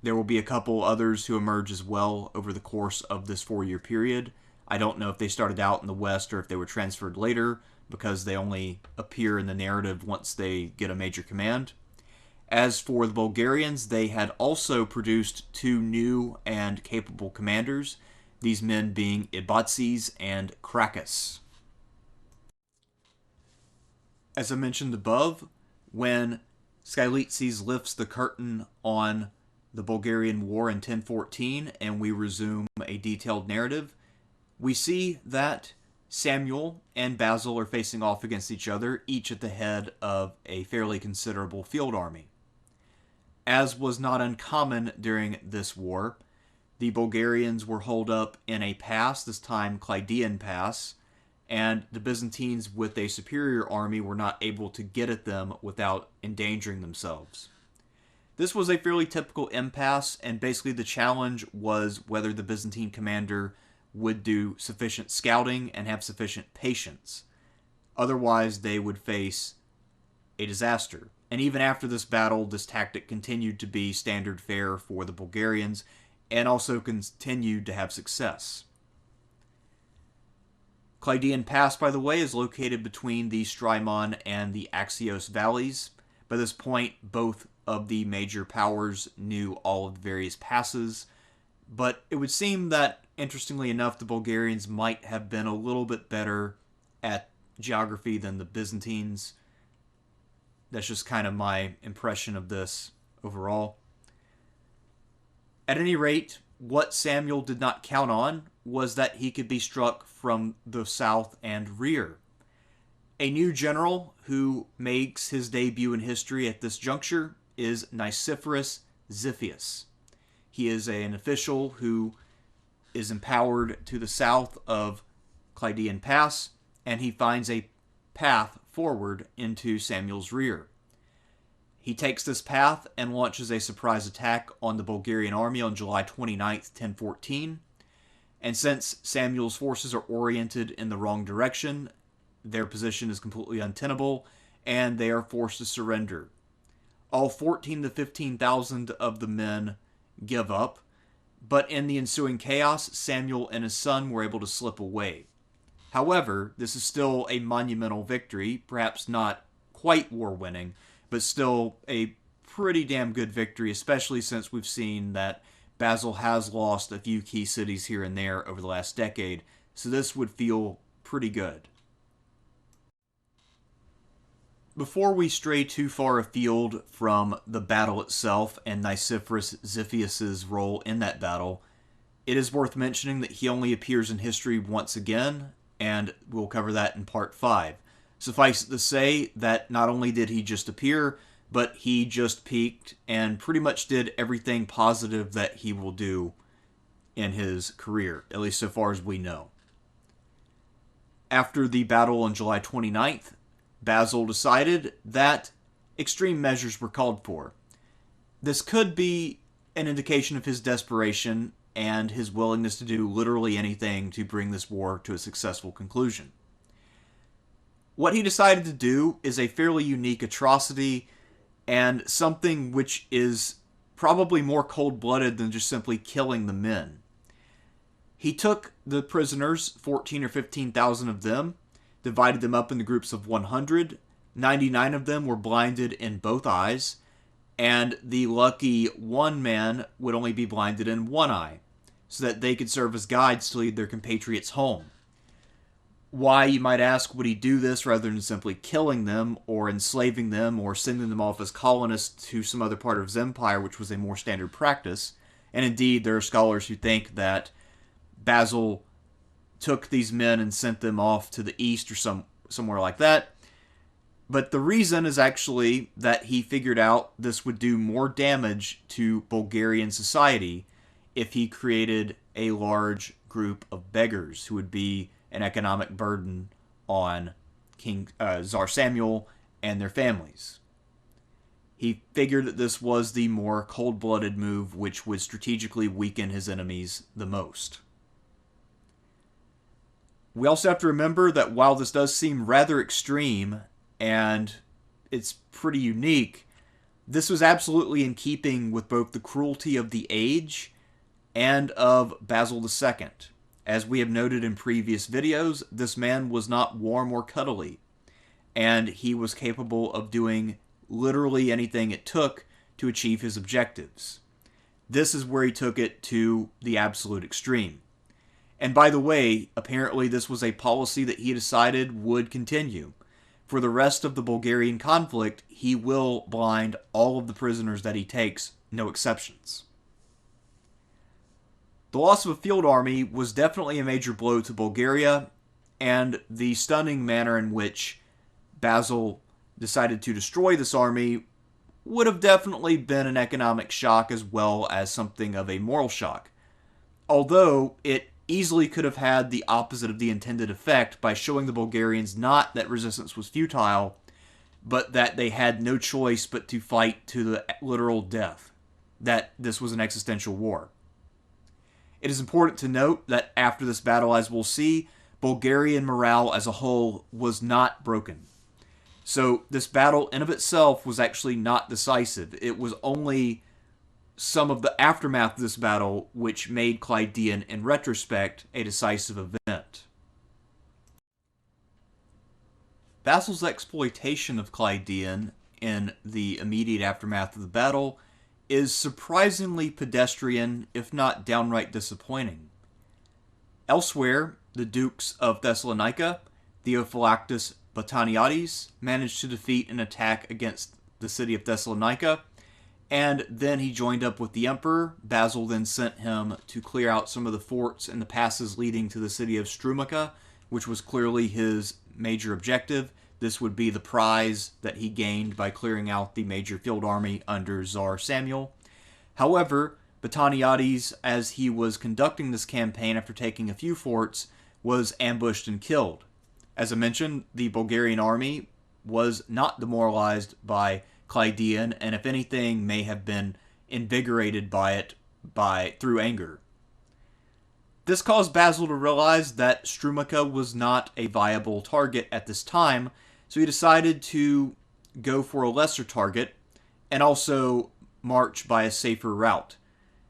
There will be a couple others who emerge as well over the course of this 4-year period. I don't know if they started out in the West or if they were transferred later, because they only appear in the narrative once they get a major command. As for the Bulgarians, they had also produced 2 new and capable commanders, these men being Ibatzes and Krakus. As I mentioned above, when Skylitzes lifts the curtain on the Bulgarian War in 1014 and we resume a detailed narrative, we see that Samuel and Basil are facing off against each other, each at the head of a fairly considerable field army. As was not uncommon during this war, the Bulgarians were holed up in a pass, this time Clydean Pass, and the Byzantines with a superior army were not able to get at them without endangering themselves. This was a fairly typical impasse, and basically the challenge was whether the Byzantine commander would do sufficient scouting and have sufficient patience. Otherwise, they would face a disaster. And even after this battle, this tactic continued to be standard fare for the Bulgarians, and also continued to have success. Clydean Pass, by the way, is located between the Strymon and the Axios valleys. By this point, both of the major powers knew all of the various passes, but it would seem that, interestingly enough, the Bulgarians might have been a little bit better at geography than the Byzantines. That's just kind of my impression of this overall. At any rate, what Samuel did not count on was that he could be struck from the south and rear. A new general who makes his debut in history at this juncture is Nicephorus Xiphias. He is an official who is empowered to the south of Clydean Pass, and he finds a path forward into Samuel's rear. He takes this path and launches a surprise attack on the Bulgarian army on July 29th, 1014. And since Samuel's forces are oriented in the wrong direction, their position is completely untenable, and they are forced to surrender. All 14 to 15,000 of the men give up, but in the ensuing chaos, Samuel and his son were able to slip away. However, this is still a monumental victory, perhaps not quite war-winning, but still a pretty damn good victory, especially since we've seen that Basil has lost a few key cities here and there over the last decade, so this would feel pretty good. Before we stray too far afield from the battle itself and Nicephorus Xiphias' role in that battle, it is worth mentioning that he only appears in history once again, and we'll cover that in part 5. Suffice it to say that not only did he just appear, but he just peaked and pretty much did everything positive that he will do in his career, at least so far as we know. After the battle on July 29th, Basil decided that extreme measures were called for. This could be an indication of his desperation and his willingness to do literally anything to bring this war to a successful conclusion. What he decided to do is a fairly unique atrocity and something which is probably more cold-blooded than just simply killing the men. He took the prisoners, 14 or 15,000 of them, divided them up into groups of 100. 99 of them were blinded in both eyes, and the lucky one man would only be blinded in one eye, so that they could serve as guides to lead their compatriots home. Why, you might ask, would he do this rather than simply killing them or enslaving them or sending them off as colonists to some other part of his empire, which was a more standard practice? And indeed, there are scholars who think that Basil took these men and sent them off to the east or somewhere like that. But the reason is actually that he figured out this would do more damage to Bulgarian society if he created a large group of beggars who would be an economic burden on King Tsar Samuel and their families. He figured that this was the more cold-blooded move which would strategically weaken his enemies the most. We also have to remember that while this does seem rather extreme and it's pretty unique, this was absolutely in keeping with both the cruelty of the age and of Basil II. As we have noted in previous videos, this man was not warm or cuddly, and he was capable of doing literally anything it took to achieve his objectives. This is where he took it to the absolute extreme. And by the way, apparently this was a policy that he decided would continue. For the rest of the Bulgarian conflict, he will blind all of the prisoners that he takes, no exceptions. The loss of a field army was definitely a major blow to Bulgaria, and the stunning manner in which Basil decided to destroy this army would have definitely been an economic shock as well as something of a moral shock. Although it easily could have had the opposite of the intended effect by showing the Bulgarians not that resistance was futile, but that they had no choice but to fight to the literal death, that this was an existential war. It is important to note that after this battle, as we'll see, Bulgarian morale as a whole was not broken. So this battle in of itself was actually not decisive. It was only some of the aftermath of this battle which made Clydean, in retrospect, a decisive event. Basil's exploitation of Clydean in the immediate aftermath of the battle is surprisingly pedestrian, if not downright disappointing. Elsewhere, the Dukes of Thessalonica, Theophylactus Botaniades, managed to defeat an attack against the city of Thessalonica, and then he joined up with the emperor. Basil then sent him to clear out some of the forts and the passes leading to the city of Strumica, which was clearly his major objective. This would be the prize that he gained by clearing out the major field army under Tsar Samuel. However, Botaniades, as he was conducting this campaign after taking a few forts, was ambushed and killed. As I mentioned, the Bulgarian army was not demoralized by Clydean, and if anything, may have been invigorated by it through anger. This caused Basil to realize that Strumica was not a viable target at this time, so he decided to go for a lesser target and also march by a safer route.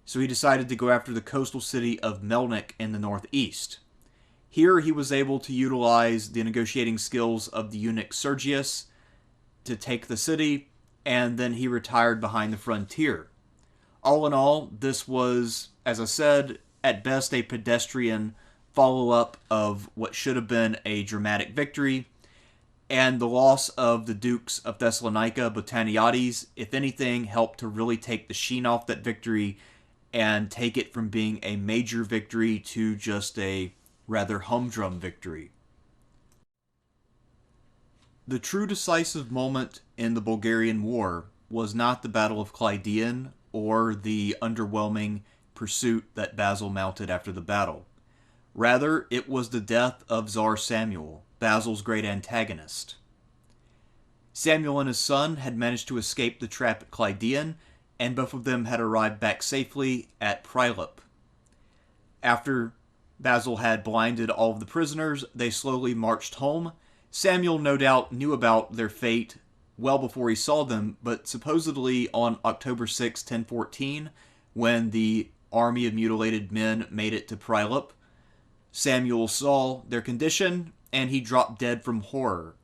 So he decided to go after the coastal city of Melnik in the northeast. Here he was able to utilize the negotiating skills of the eunuch Sergius to take the city, and then he retired behind the frontier. All in all, this was, as I said, at best a pedestrian follow-up of what should have been a dramatic victory, and the loss of the Dukes of Thessalonica, Botaniades, if anything, helped to really take the sheen off that victory and take it from being a major victory to just a rather humdrum victory. The true decisive moment in the Bulgarian War was not the Battle of Clydean or the underwhelming pursuit that Basil mounted after the battle. Rather, it was the death of Tsar Samuel, Basil's great antagonist. Samuel and his son had managed to escape the trap at Clydean, and both of them had arrived back safely at Prilep. After Basil had blinded all of the prisoners, they slowly marched home. Samuel no doubt knew about their fate well before he saw them, but supposedly on October 6, 1014, when the army of mutilated men made it to Prilip, Samuel saw their condition, and he dropped dead from horror.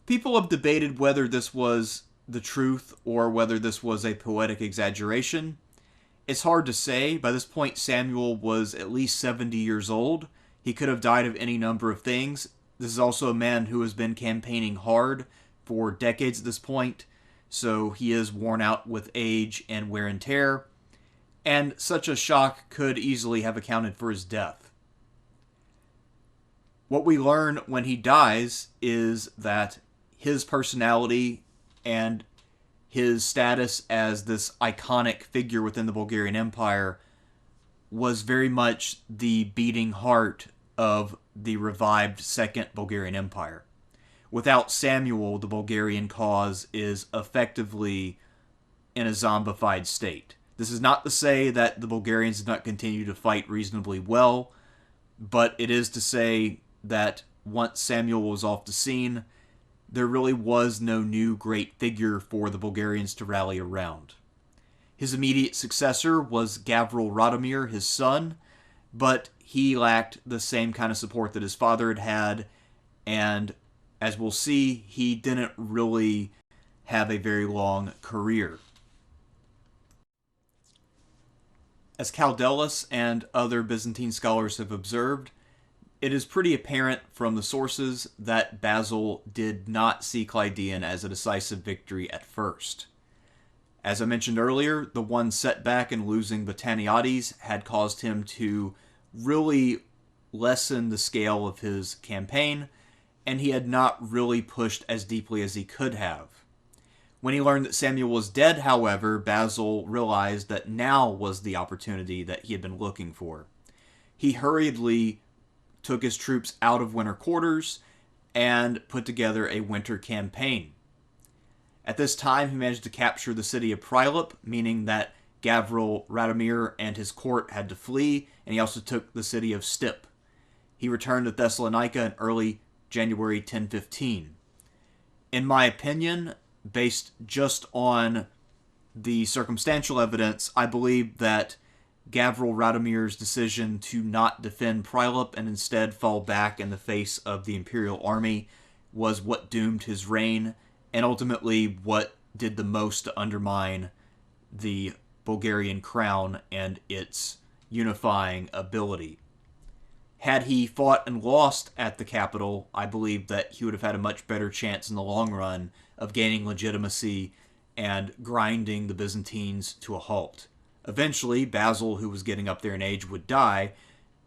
People have debated whether this was the truth or whether this was a poetic exaggeration. It's hard to say. By this point, Samuel was at least 70 years old. He could have died of any number of things. This is also a man who has been campaigning hard for decades at this point, so he is worn out with age and wear and tear, and such a shock could easily have accounted for his death. What we learn when he dies is that his personality and his status as this iconic figure within the Bulgarian Empire was very much the beating heart of the revived Second Bulgarian Empire. Without Samuel, the Bulgarian cause is effectively in a zombified state. This is not to say that the Bulgarians did not continue to fight reasonably well, but it is to say that once Samuel was off the scene, there really was no new great figure for the Bulgarians to rally around. His immediate successor was Gavril Radomir, his son, but he lacked the same kind of support that his father had had, and as we'll see, he didn't really have a very long career. As Kaldelis and other Byzantine scholars have observed, it is pretty apparent from the sources that Basil did not see Clydean as a decisive victory at first. As I mentioned earlier, the one setback in losing Bataniades had caused him to really lessen the scale of his campaign, and he had not really pushed as deeply as he could have. When he learned that Samuel was dead, however, Basil realized that now was the opportunity that he had been looking for. He hurriedly took his troops out of winter quarters and put together a winter campaign. At this time, he managed to capture the city of Prilip, meaning that Gavril Radomir and his court had to flee, and he also took the city of Stip. He returned to Thessalonica in early January 1015. In my opinion, based just on the circumstantial evidence, I believe that Gavril Radomir's decision to not defend Prilip and instead fall back in the face of the imperial army was what doomed his reign, and ultimately what did the most to undermine the Bulgarian crown and its unifying ability. Had he fought and lost at the capital, I believe that he would have had a much better chance in the long run of gaining legitimacy and grinding the Byzantines to a halt. Eventually, Basil, who was getting up there in age, would die,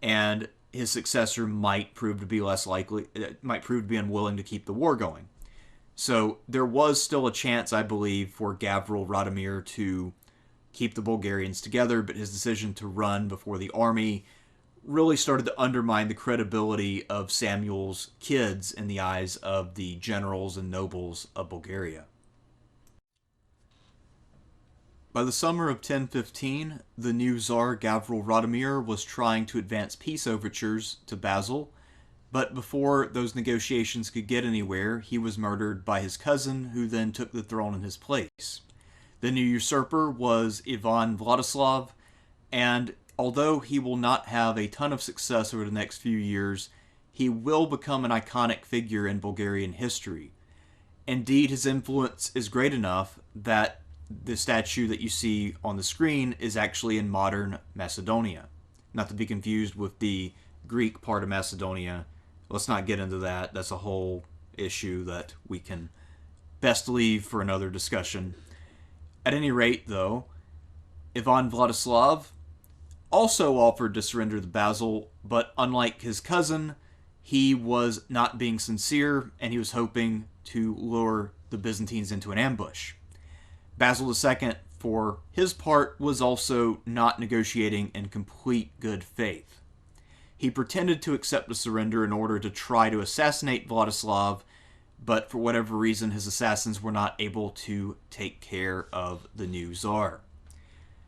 and his successor might prove to be unwilling to keep the war going. So there was still a chance, I believe, for Gavril Radomir to keep the Bulgarians together, but his decision to run before the army really started to undermine the credibility of Samuel's kids in the eyes of the generals and nobles of Bulgaria. By the summer of 1015, the new Tsar Gavril Radomir was trying to advance peace overtures to Basil, but before those negotiations could get anywhere, he was murdered by his cousin, who then took the throne in his place. The new usurper was Ivan Vladislav, and although he will not have a ton of success over the next few years, he will become an iconic figure in Bulgarian history. Indeed, his influence is great enough that the statue that you see on the screen is actually in modern Macedonia. Not to be confused with the Greek part of Macedonia. Let's not get into that. That's a whole issue that we can best leave for another discussion. At any rate, though, Ivan Vladislav also offered to surrender to Basil, but unlike his cousin, he was not being sincere, and he was hoping to lure the Byzantines into an ambush. Basil II, for his part, was also not negotiating in complete good faith. He pretended to accept a surrender in order to try to assassinate Vladislav, but for whatever reason, his assassins were not able to take care of the new Tsar.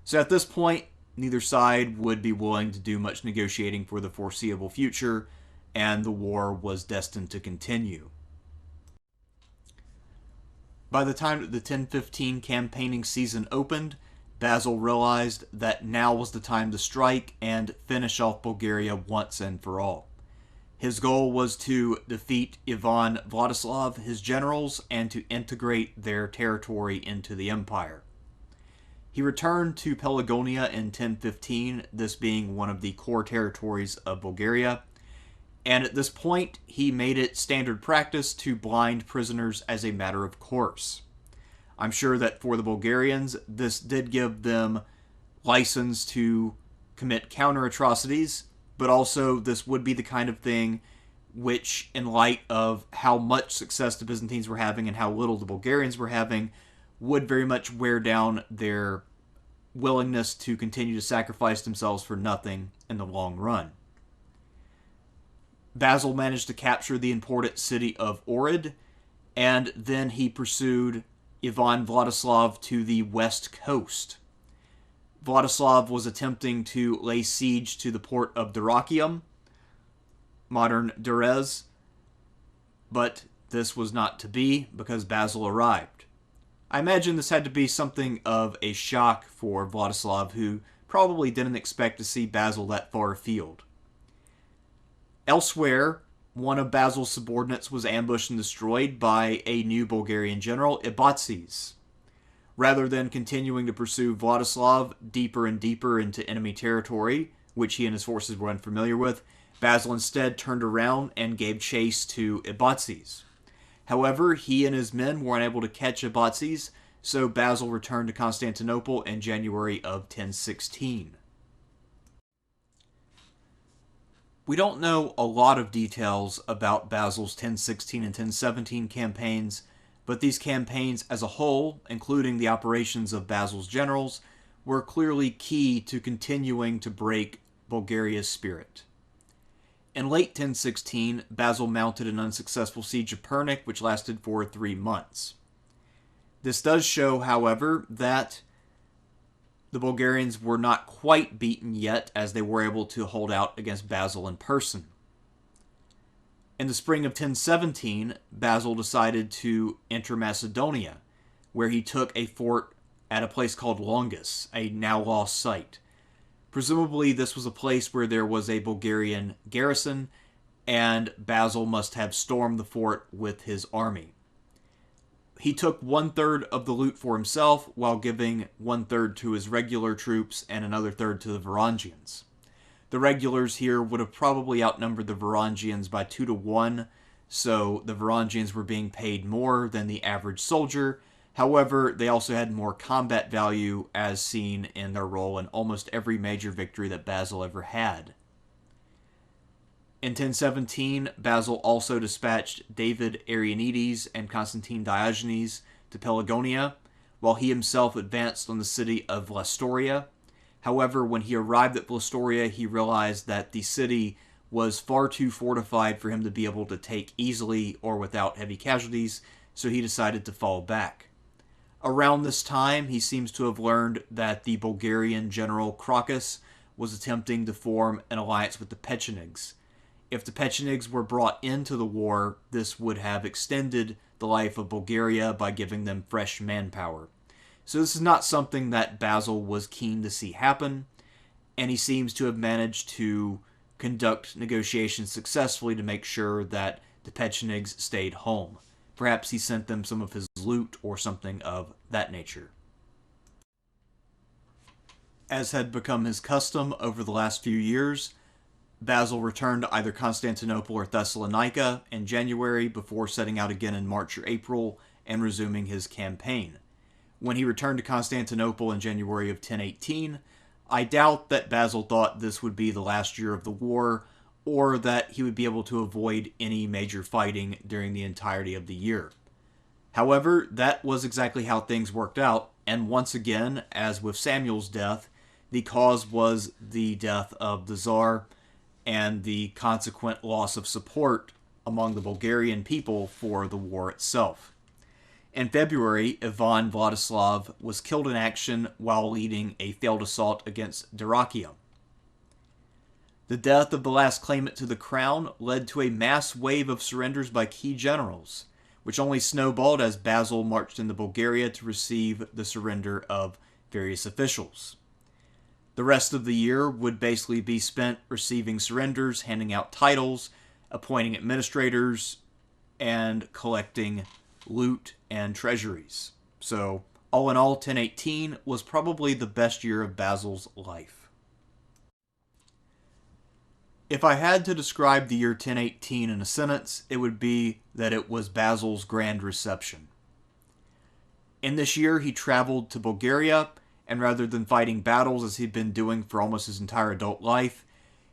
So at this point, neither side would be willing to do much negotiating for the foreseeable future, and the war was destined to continue. By the time that the 1015 campaigning season opened, Basil realized that now was the time to strike and finish off Bulgaria once and for all. His goal was to defeat Ivan Vladislav, his generals, and to integrate their territory into the empire. He returned to Pelagonia in 1015, this being one of the core territories of Bulgaria, and at this point he made it standard practice to blind prisoners as a matter of course. I'm sure that for the Bulgarians, this did give them license to commit counter-atrocities, but also this would be the kind of thing which, in light of how much success the Byzantines were having and how little the Bulgarians were having, would very much wear down their willingness to continue to sacrifice themselves for nothing in the long run. Basil managed to capture the important city of Ohrid, and then he pursued Ivan Vladislav to the west coast. Vladislav was attempting to lay siege to the port of Dyrrhachium, modern Durrës, but this was not to be because Basil arrived. I imagine this had to be something of a shock for Vladislav, who probably didn't expect to see Basil that far afield. Elsewhere, one of Basil's subordinates was ambushed and destroyed by a new Bulgarian general, Ibatzes. Rather than continuing to pursue Vladislav deeper and deeper into enemy territory, which he and his forces were unfamiliar with, Basil instead turned around and gave chase to Ibatzes. However, he and his men were unable to catch Ibatzes, so Basil returned to Constantinople in January of 1016. We don't know a lot of details about Basil's 1016 and 1017 campaigns, but these campaigns as a whole, including the operations of Basil's generals, were clearly key to continuing to break Bulgaria's spirit. In late 1016, Basil mounted an unsuccessful siege of Pernik, which lasted for 3 months. This does show, however, that the Bulgarians were not quite beaten yet, as they were able to hold out against Basil in person. In the spring of 1017, Basil decided to enter Macedonia, where he took a fort at a place called Longus, a now lost site. Presumably this was a place where there was a Bulgarian garrison, and Basil must have stormed the fort with his army. He took 1/3 of the loot for himself, while giving 1/3 to his regular troops and another third to the Varangians. The regulars here would have probably outnumbered the Varangians by 2 to 1, so the Varangians were being paid more than the average soldier. However, they also had more combat value, as seen in their role in almost every major victory that Basil ever had. In 1017, Basil also dispatched David Arianides and Constantine Diogenes to Pelagonia, while he himself advanced on the city of Vlastoria. However, when he arrived at Vlastoria, he realized that the city was far too fortified for him to be able to take easily or without heavy casualties, so he decided to fall back. Around this time, he seems to have learned that the Bulgarian general Crocus was attempting to form an alliance with the Pechenegs. If the Pechenegs were brought into the war, this would have extended the life of Bulgaria by giving them fresh manpower. So this is not something that Basil was keen to see happen, and he seems to have managed to conduct negotiations successfully to make sure that the Pechenegs stayed home. Perhaps he sent them some of his loot or something of that nature. As had become his custom over the last few years, Basil returned to either Constantinople or Thessalonica in January before setting out again in March or April and resuming his campaign. When he returned to Constantinople in January of 1018, I doubt that Basil thought this would be the last year of the war, or that he would be able to avoid any major fighting during the entirety of the year. However, that was exactly how things worked out, and once again, as with Samuel's death, the cause was the death of the Tsar and the consequent loss of support among the Bulgarian people for the war itself. In February, Ivan Vladislav was killed in action while leading a failed assault against Dyrrhachium. The death of the last claimant to the crown led to a mass wave of surrenders by key generals, which only snowballed as Basil marched into Bulgaria to receive the surrender of various officials. The rest of the year would basically be spent receiving surrenders, handing out titles, appointing administrators, and collecting loot and treasuries. So, all in all, 1018 was probably the best year of Basil's life. If I had to describe the year 1018 in a sentence, it would be that it was Basil's grand reception. In this year, he traveled to Bulgaria, and rather than fighting battles as he'd been doing for almost his entire adult life,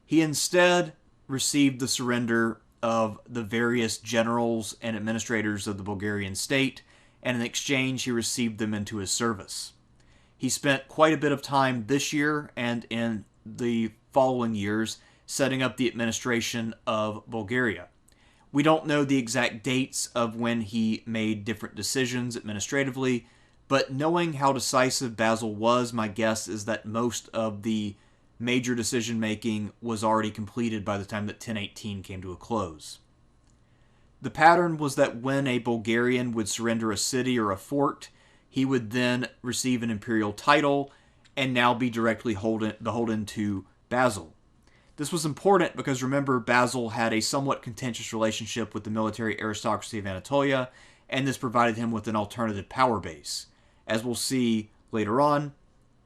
he instead received the surrender of the various generals and administrators of the Bulgarian state, and in exchange he received them into his service. He spent quite a bit of time this year and in the following years setting up the administration of Bulgaria. We don't know the exact dates of when he made different decisions administratively, but knowing how decisive Basil was, my guess is that most of the major decision-making was already completed by the time that 1018 came to a close. The pattern was that when a Bulgarian would surrender a city or a fort, he would then receive an imperial title and now be directly beholden to Basil. This was important because, remember, Basil had a somewhat contentious relationship with the military aristocracy of Anatolia, and this provided him with an alternative power base. As we'll see later on,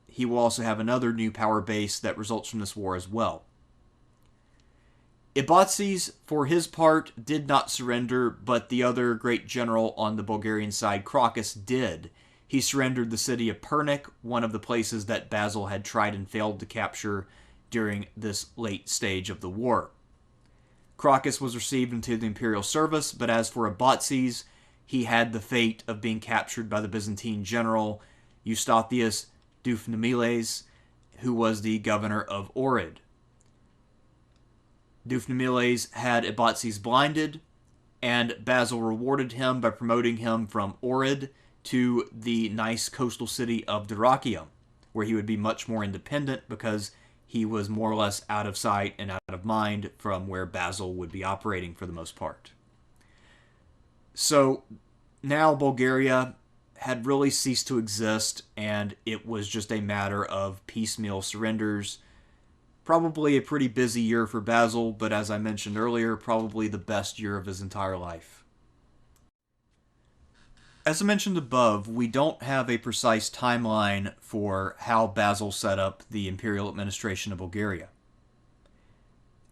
he will also have another new power base that results from this war as well. Ibatzes, for his part, did not surrender, but the other great general on the Bulgarian side, Crocus, did. He surrendered the city of Pernik, one of the places that Basil had tried and failed to capture during this late stage of the war. Crocus was received into the imperial service, but as for Ibatzes, he had the fate of being captured by the Byzantine general Eustathius Dufnimiles, who was the governor of Ohrid. Dufnimiles had Ibatzes blinded, and Basil rewarded him by promoting him from Ohrid to the nice coastal city of Dyrrhachium, where he would be much more independent because he was more or less out of sight and out of mind from where Basil would be operating for the most part. So now Bulgaria had really ceased to exist, and it was just a matter of piecemeal surrenders. Probably a pretty busy year for Basil, but as I mentioned earlier, probably the best year of his entire life. As I mentioned above, we don't have a precise timeline for how Basil set up the imperial administration of Bulgaria.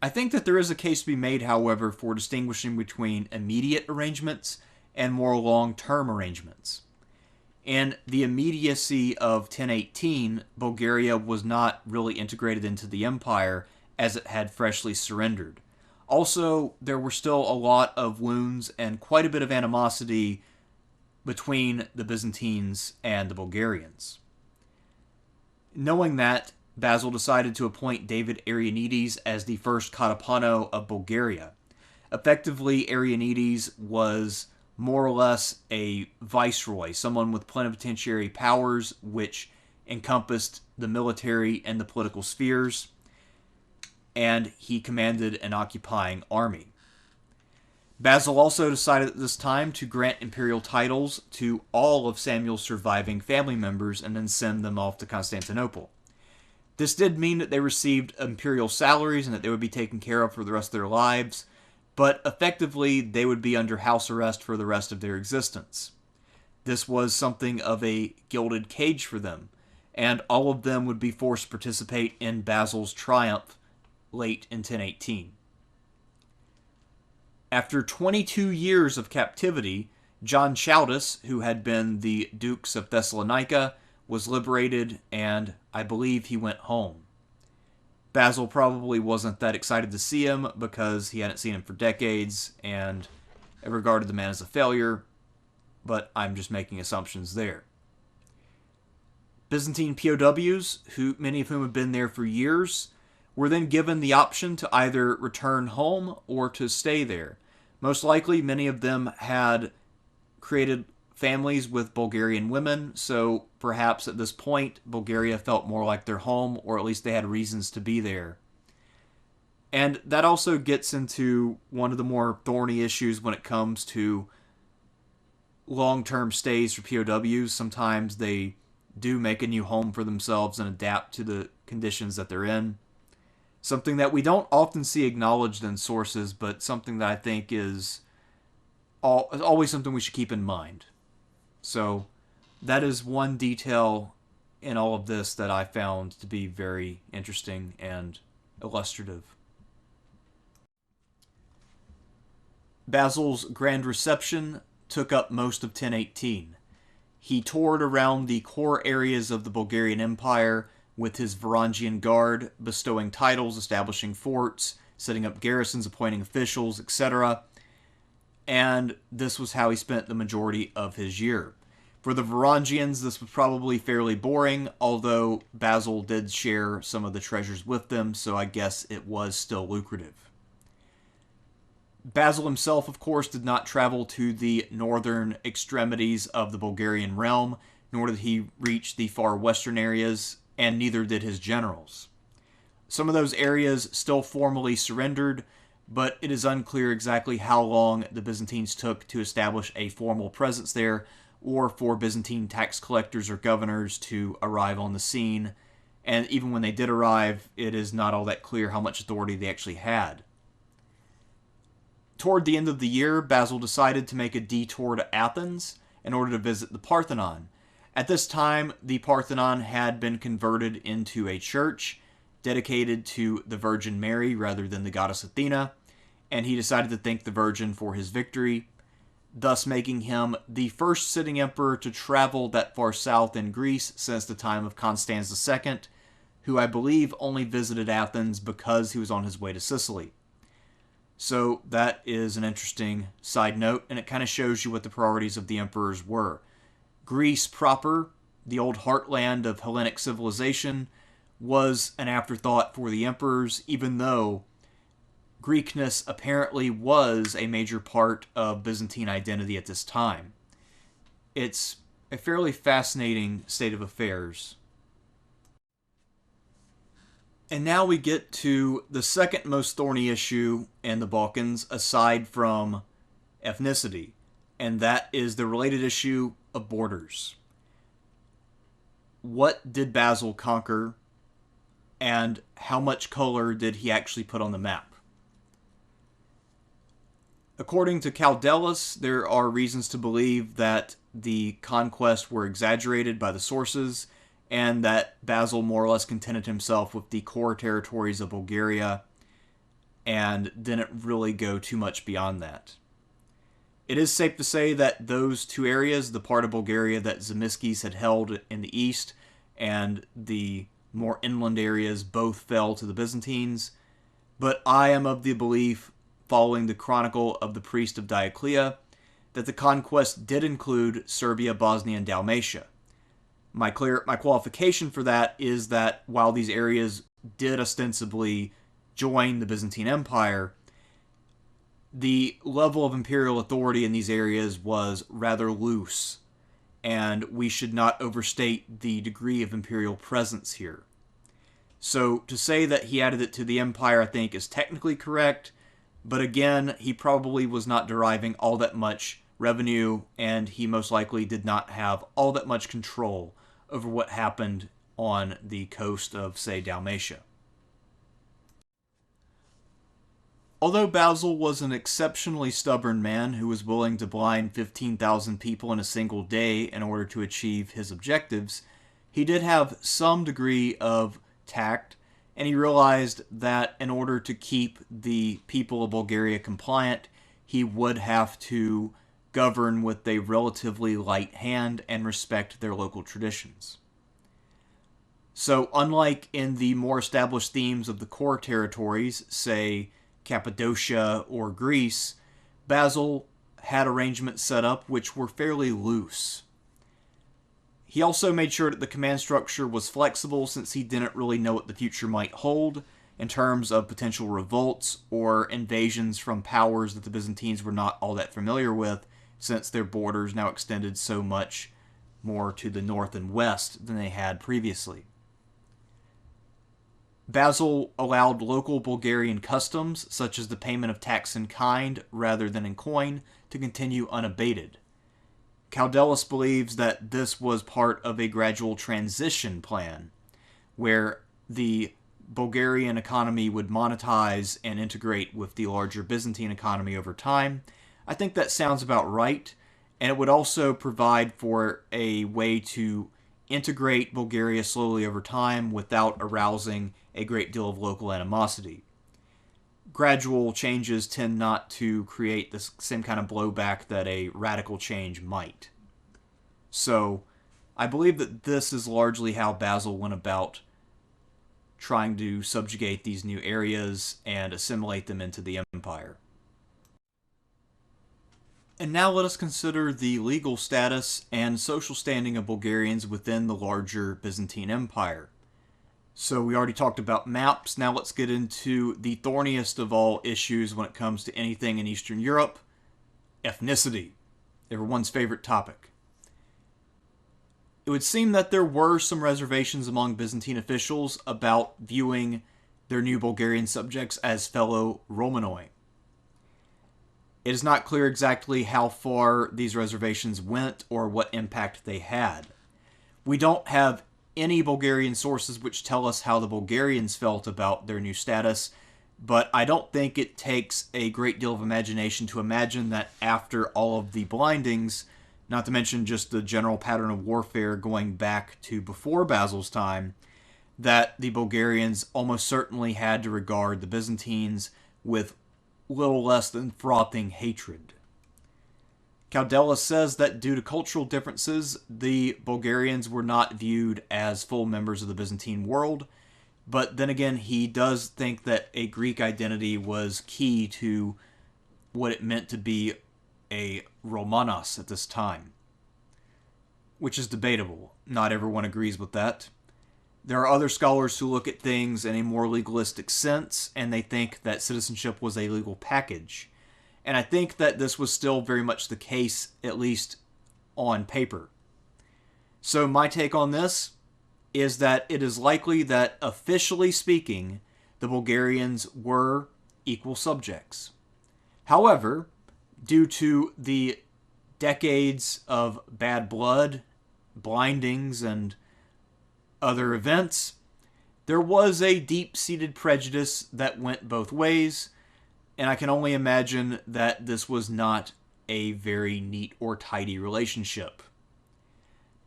I think that there is a case to be made, however, for distinguishing between immediate arrangements and more long-term arrangements. In the immediacy of 1018, Bulgaria was not really integrated into the empire as it had freshly surrendered. Also, there were still a lot of wounds and quite a bit of animosity between the Byzantines and the Bulgarians. Knowing that, Basil decided to appoint David Arianides as the first Katapano of Bulgaria. Effectively, Arianides was more or less a viceroy, someone with plenipotentiary powers which encompassed the military and the political spheres, and he commanded an occupying army. Basil also decided at this time to grant imperial titles to all of Samuel's surviving family members and then send them off to Constantinople. This did mean that they received imperial salaries and that they would be taken care of for the rest of their lives, but effectively they would be under house arrest for the rest of their existence. This was something of a gilded cage for them, and all of them would be forced to participate in Basil's triumph late in 1018. After 22 years of captivity, John Chaldus, who had been the Dukes of Thessalonica, was liberated, and I believe he went home. Basil probably wasn't that excited to see him because he hadn't seen him for decades and regarded the man as a failure, but I'm just making assumptions there. Byzantine POWs, many of whom had been there for years, were then given the option to either return home or to stay there. Most likely, many of them had created families with Bulgarian women, so perhaps at this point, Bulgaria felt more like their home, or at least they had reasons to be there. And that also gets into one of the more thorny issues when it comes to long-term stays for POWs. Sometimes they do make a new home for themselves and adapt to the conditions that they're in. Something that we don't often see acknowledged in sources, but something that I think is always something we should keep in mind. So that is one detail in all of this that I found to be very interesting and illustrative. Basil's grand reception took up most of 1018. He toured around the core areas of the Bulgarian Empire with his Varangian Guard, bestowing titles, establishing forts, setting up garrisons, appointing officials, etc. And this was how he spent the majority of his year. For the Varangians, this was probably fairly boring, although Basil did share some of the treasures with them, so I guess it was still lucrative. Basil himself, of course, did not travel to the northern extremities of the Bulgarian realm, nor did he reach the far western areas, and neither did his generals. Some of those areas still formally surrendered, but it is unclear exactly how long the Byzantines took to establish a formal presence there, or for Byzantine tax collectors or governors to arrive on the scene. And even when they did arrive, it is not all that clear how much authority they actually had. Toward the end of the year, Basil decided to make a detour to Athens in order to visit the Parthenon. At this time, the Parthenon had been converted into a church dedicated to the Virgin Mary rather than the goddess Athena, and he decided to thank the Virgin for his victory, thus making him the first sitting emperor to travel that far south in Greece since the time of Constans II, who I believe only visited Athens because he was on his way to Sicily. So that is an interesting side note, and it kind of shows you what the priorities of the emperors were. Greece proper, the old heartland of Hellenic civilization, was an afterthought for the emperors, even though Greekness apparently was a major part of Byzantine identity at this time. It's a fairly fascinating state of affairs. And now we get to the second most thorny issue in the Balkans, aside from ethnicity, and that is the related issue of borders. What did Basil conquer, and how much color did he actually put on the map? According to Caldelis, there are reasons to believe that the conquests were exaggerated by the sources, and that Basil more or less contented himself with the core territories of Bulgaria and didn't really go too much beyond that. It is safe to say that those two areas, the part of Bulgaria that Zemskis had held in the east and the more inland areas, both fell to the Byzantines, but I am of the belief, following the chronicle of the priest of Dioclea, that the conquest did include Serbia, Bosnia, and Dalmatia. My qualification for that is that while these areas did ostensibly join the Byzantine Empire, the level of imperial authority in these areas was rather loose, and we should not overstate the degree of imperial presence here. So to say that he added it to the empire, I think, is technically correct, but again, he probably was not deriving all that much revenue, and he most likely did not have all that much control over what happened on the coast of, say, Dalmatia. Although Basil was an exceptionally stubborn man who was willing to blind 15,000 people in a single day in order to achieve his objectives, he did have some degree of tact, and he realized that in order to keep the people of Bulgaria compliant, he would have to govern with a relatively light hand and respect their local traditions. So unlike in the more established themes of the core territories, say Cappadocia or Greece, Basil had arrangements set up which were fairly loose. He also made sure that the command structure was flexible, since he didn't really know what the future might hold in terms of potential revolts or invasions from powers that the Byzantines were not all that familiar with, since their borders now extended so much more to the north and west than they had previously. Basil allowed local Bulgarian customs, such as the payment of tax in kind rather than in coin, to continue unabated. Caudelis believes that this was part of a gradual transition plan where the Bulgarian economy would monetize and integrate with the larger Byzantine economy over time. I think that sounds about right, and it would also provide for a way to integrate Bulgaria slowly over time without arousing a great deal of local animosity. Gradual changes tend not to create the same kind of blowback that a radical change might. So, I believe that this is largely how Basil went about trying to subjugate these new areas and assimilate them into the empire. And now let us consider the legal status and social standing of Bulgarians within the larger Byzantine Empire. So we already talked about maps, now let's get into the thorniest of all issues when it comes to anything in Eastern Europe, ethnicity, everyone's favorite topic. It would seem that there were some reservations among Byzantine officials about viewing their new Bulgarian subjects as fellow Romanoi. It is not clear exactly how far these reservations went or what impact they had. We don't have any Bulgarian sources which tell us how the Bulgarians felt about their new status, but I don't think it takes a great deal of imagination to imagine that after all of the blindings, not to mention just the general pattern of warfare going back to before Basil's time, that the Bulgarians almost certainly had to regard the Byzantines with little less than frothing hatred. Caudelis says that due to cultural differences, the Bulgarians were not viewed as full members of the Byzantine world, but then again, he does think that a Greek identity was key to what it meant to be a Romanos at this time, which is debatable. Not everyone agrees with that. There are other scholars who look at things in a more legalistic sense, and they think that citizenship was a legal package. And I think that this was still very much the case, at least on paper. So my take on this is that it is likely that, officially speaking, the Bulgarians were equal subjects. However, due to the decades of bad blood, blindings, and other events, there was a deep-seated prejudice that went both ways, and I can only imagine that this was not a very neat or tidy relationship.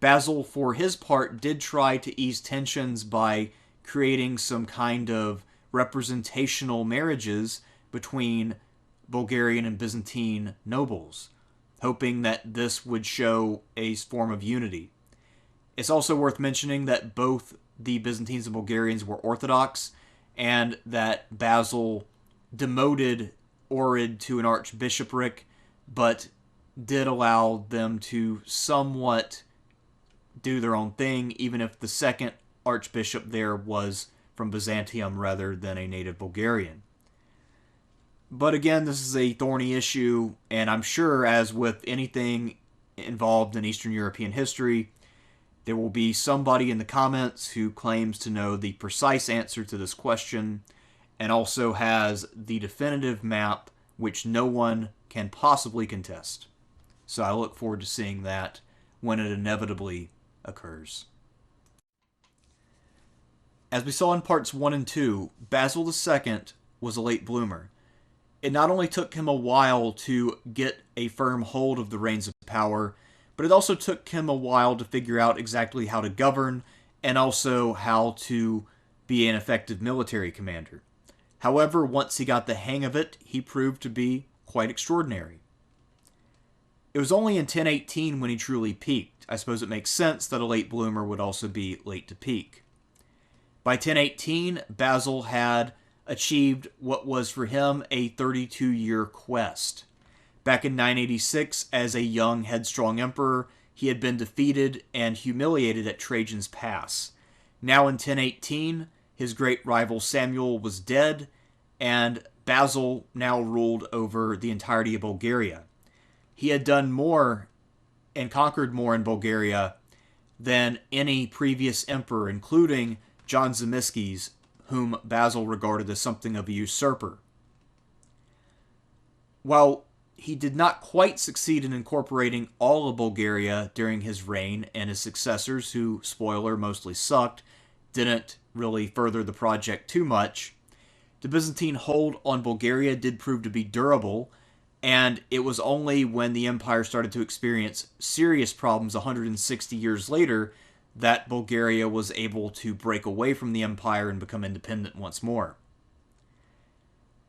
Basil, for his part, did try to ease tensions by creating some kind of representational marriages between Bulgarian and Byzantine nobles, hoping that this would show a form of unity. It's also worth mentioning that both the Byzantines and Bulgarians were Orthodox, and that Basil demoted Ohrid to an archbishopric, but did allow them to somewhat do their own thing, even if the second archbishop there was from Byzantium rather than a native Bulgarian. But again, this is a thorny issue, and I'm sure, as with anything involved in Eastern European history, there will be somebody in the comments who claims to know the precise answer to this question, and also has the definitive map which no one can possibly contest. So I look forward to seeing that when it inevitably occurs. As we saw in parts 1 and 2, Basil II was a late bloomer. It not only took him a while to get a firm hold of the reins of power, but it also took him a while to figure out exactly how to govern and also how to be an effective military commander. However, once he got the hang of it, he proved to be quite extraordinary. It was only in 1018 when he truly peaked. I suppose it makes sense that a late bloomer would also be late to peak. By 1018, Basil had achieved what was for him a 32-year quest. Back in 986, as a young, headstrong emperor, he had been defeated and humiliated at Trajan's Pass. Now in 1018, his great rival Samuel was dead, and Basil now ruled over the entirety of Bulgaria. He had done more and conquered more in Bulgaria than any previous emperor, including John Zimisces, whom Basil regarded as something of a usurper. While he did not quite succeed in incorporating all of Bulgaria during his reign, and his successors, who, spoiler, mostly sucked, didn't really further the project too much. The Byzantine hold on Bulgaria did prove to be durable, and it was only when the empire started to experience serious problems 160 years later that Bulgaria was able to break away from the empire and become independent once more.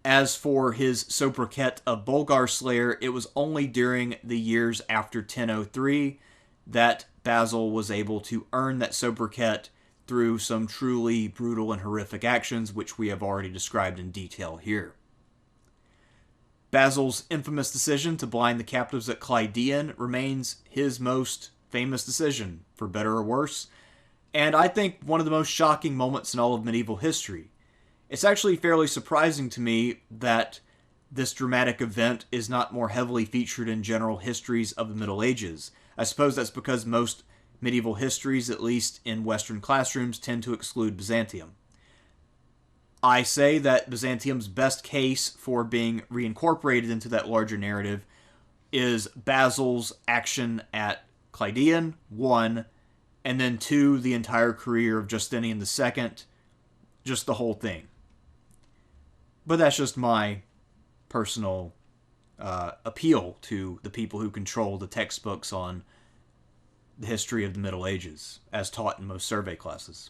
As for his sobriquet of Bulgar Slayer, it was only during the years after 1003 that Basil was able to earn that sobriquet through some truly brutal and horrific actions, which we have already described in detail here. Basil's infamous decision to blind the captives at Clydean remains his most famous decision, for better or worse, and I think one of the most shocking moments in all of medieval history. It's actually fairly surprising to me that this dramatic event is not more heavily featured in general histories of the Middle Ages. I suppose that's because most medieval histories, at least in Western classrooms, tend to exclude Byzantium. I say that Byzantium's best case for being reincorporated into that larger narrative is Basil's action at Clydean, 1, and then 2, the entire career of Justinian II, just the whole thing. But that's just my personal appeal to the people who control the textbooks on the history of the Middle Ages, as taught in most survey classes.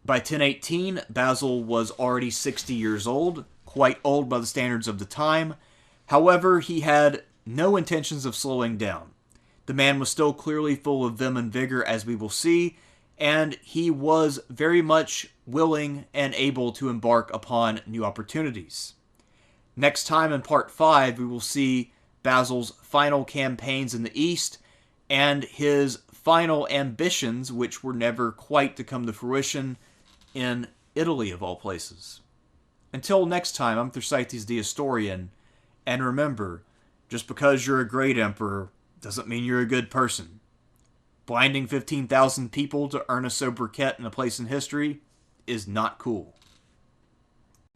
By 1018, Basil was already 60 years old, quite old by the standards of the time. However, he had no intentions of slowing down. The man was still clearly full of vim and vigor, as we will see, and he was very much willing and able to embark upon new opportunities. Next time in Part 5, we will see Basil's final campaigns in the East and his final ambitions, which were never quite to come to fruition, in Italy, of all places. Until next time, I'm Thersites the Historian, and remember, just because you're a great emperor doesn't mean you're a good person. Blinding 15,000 people to earn a sobriquet and a place in history is not cool.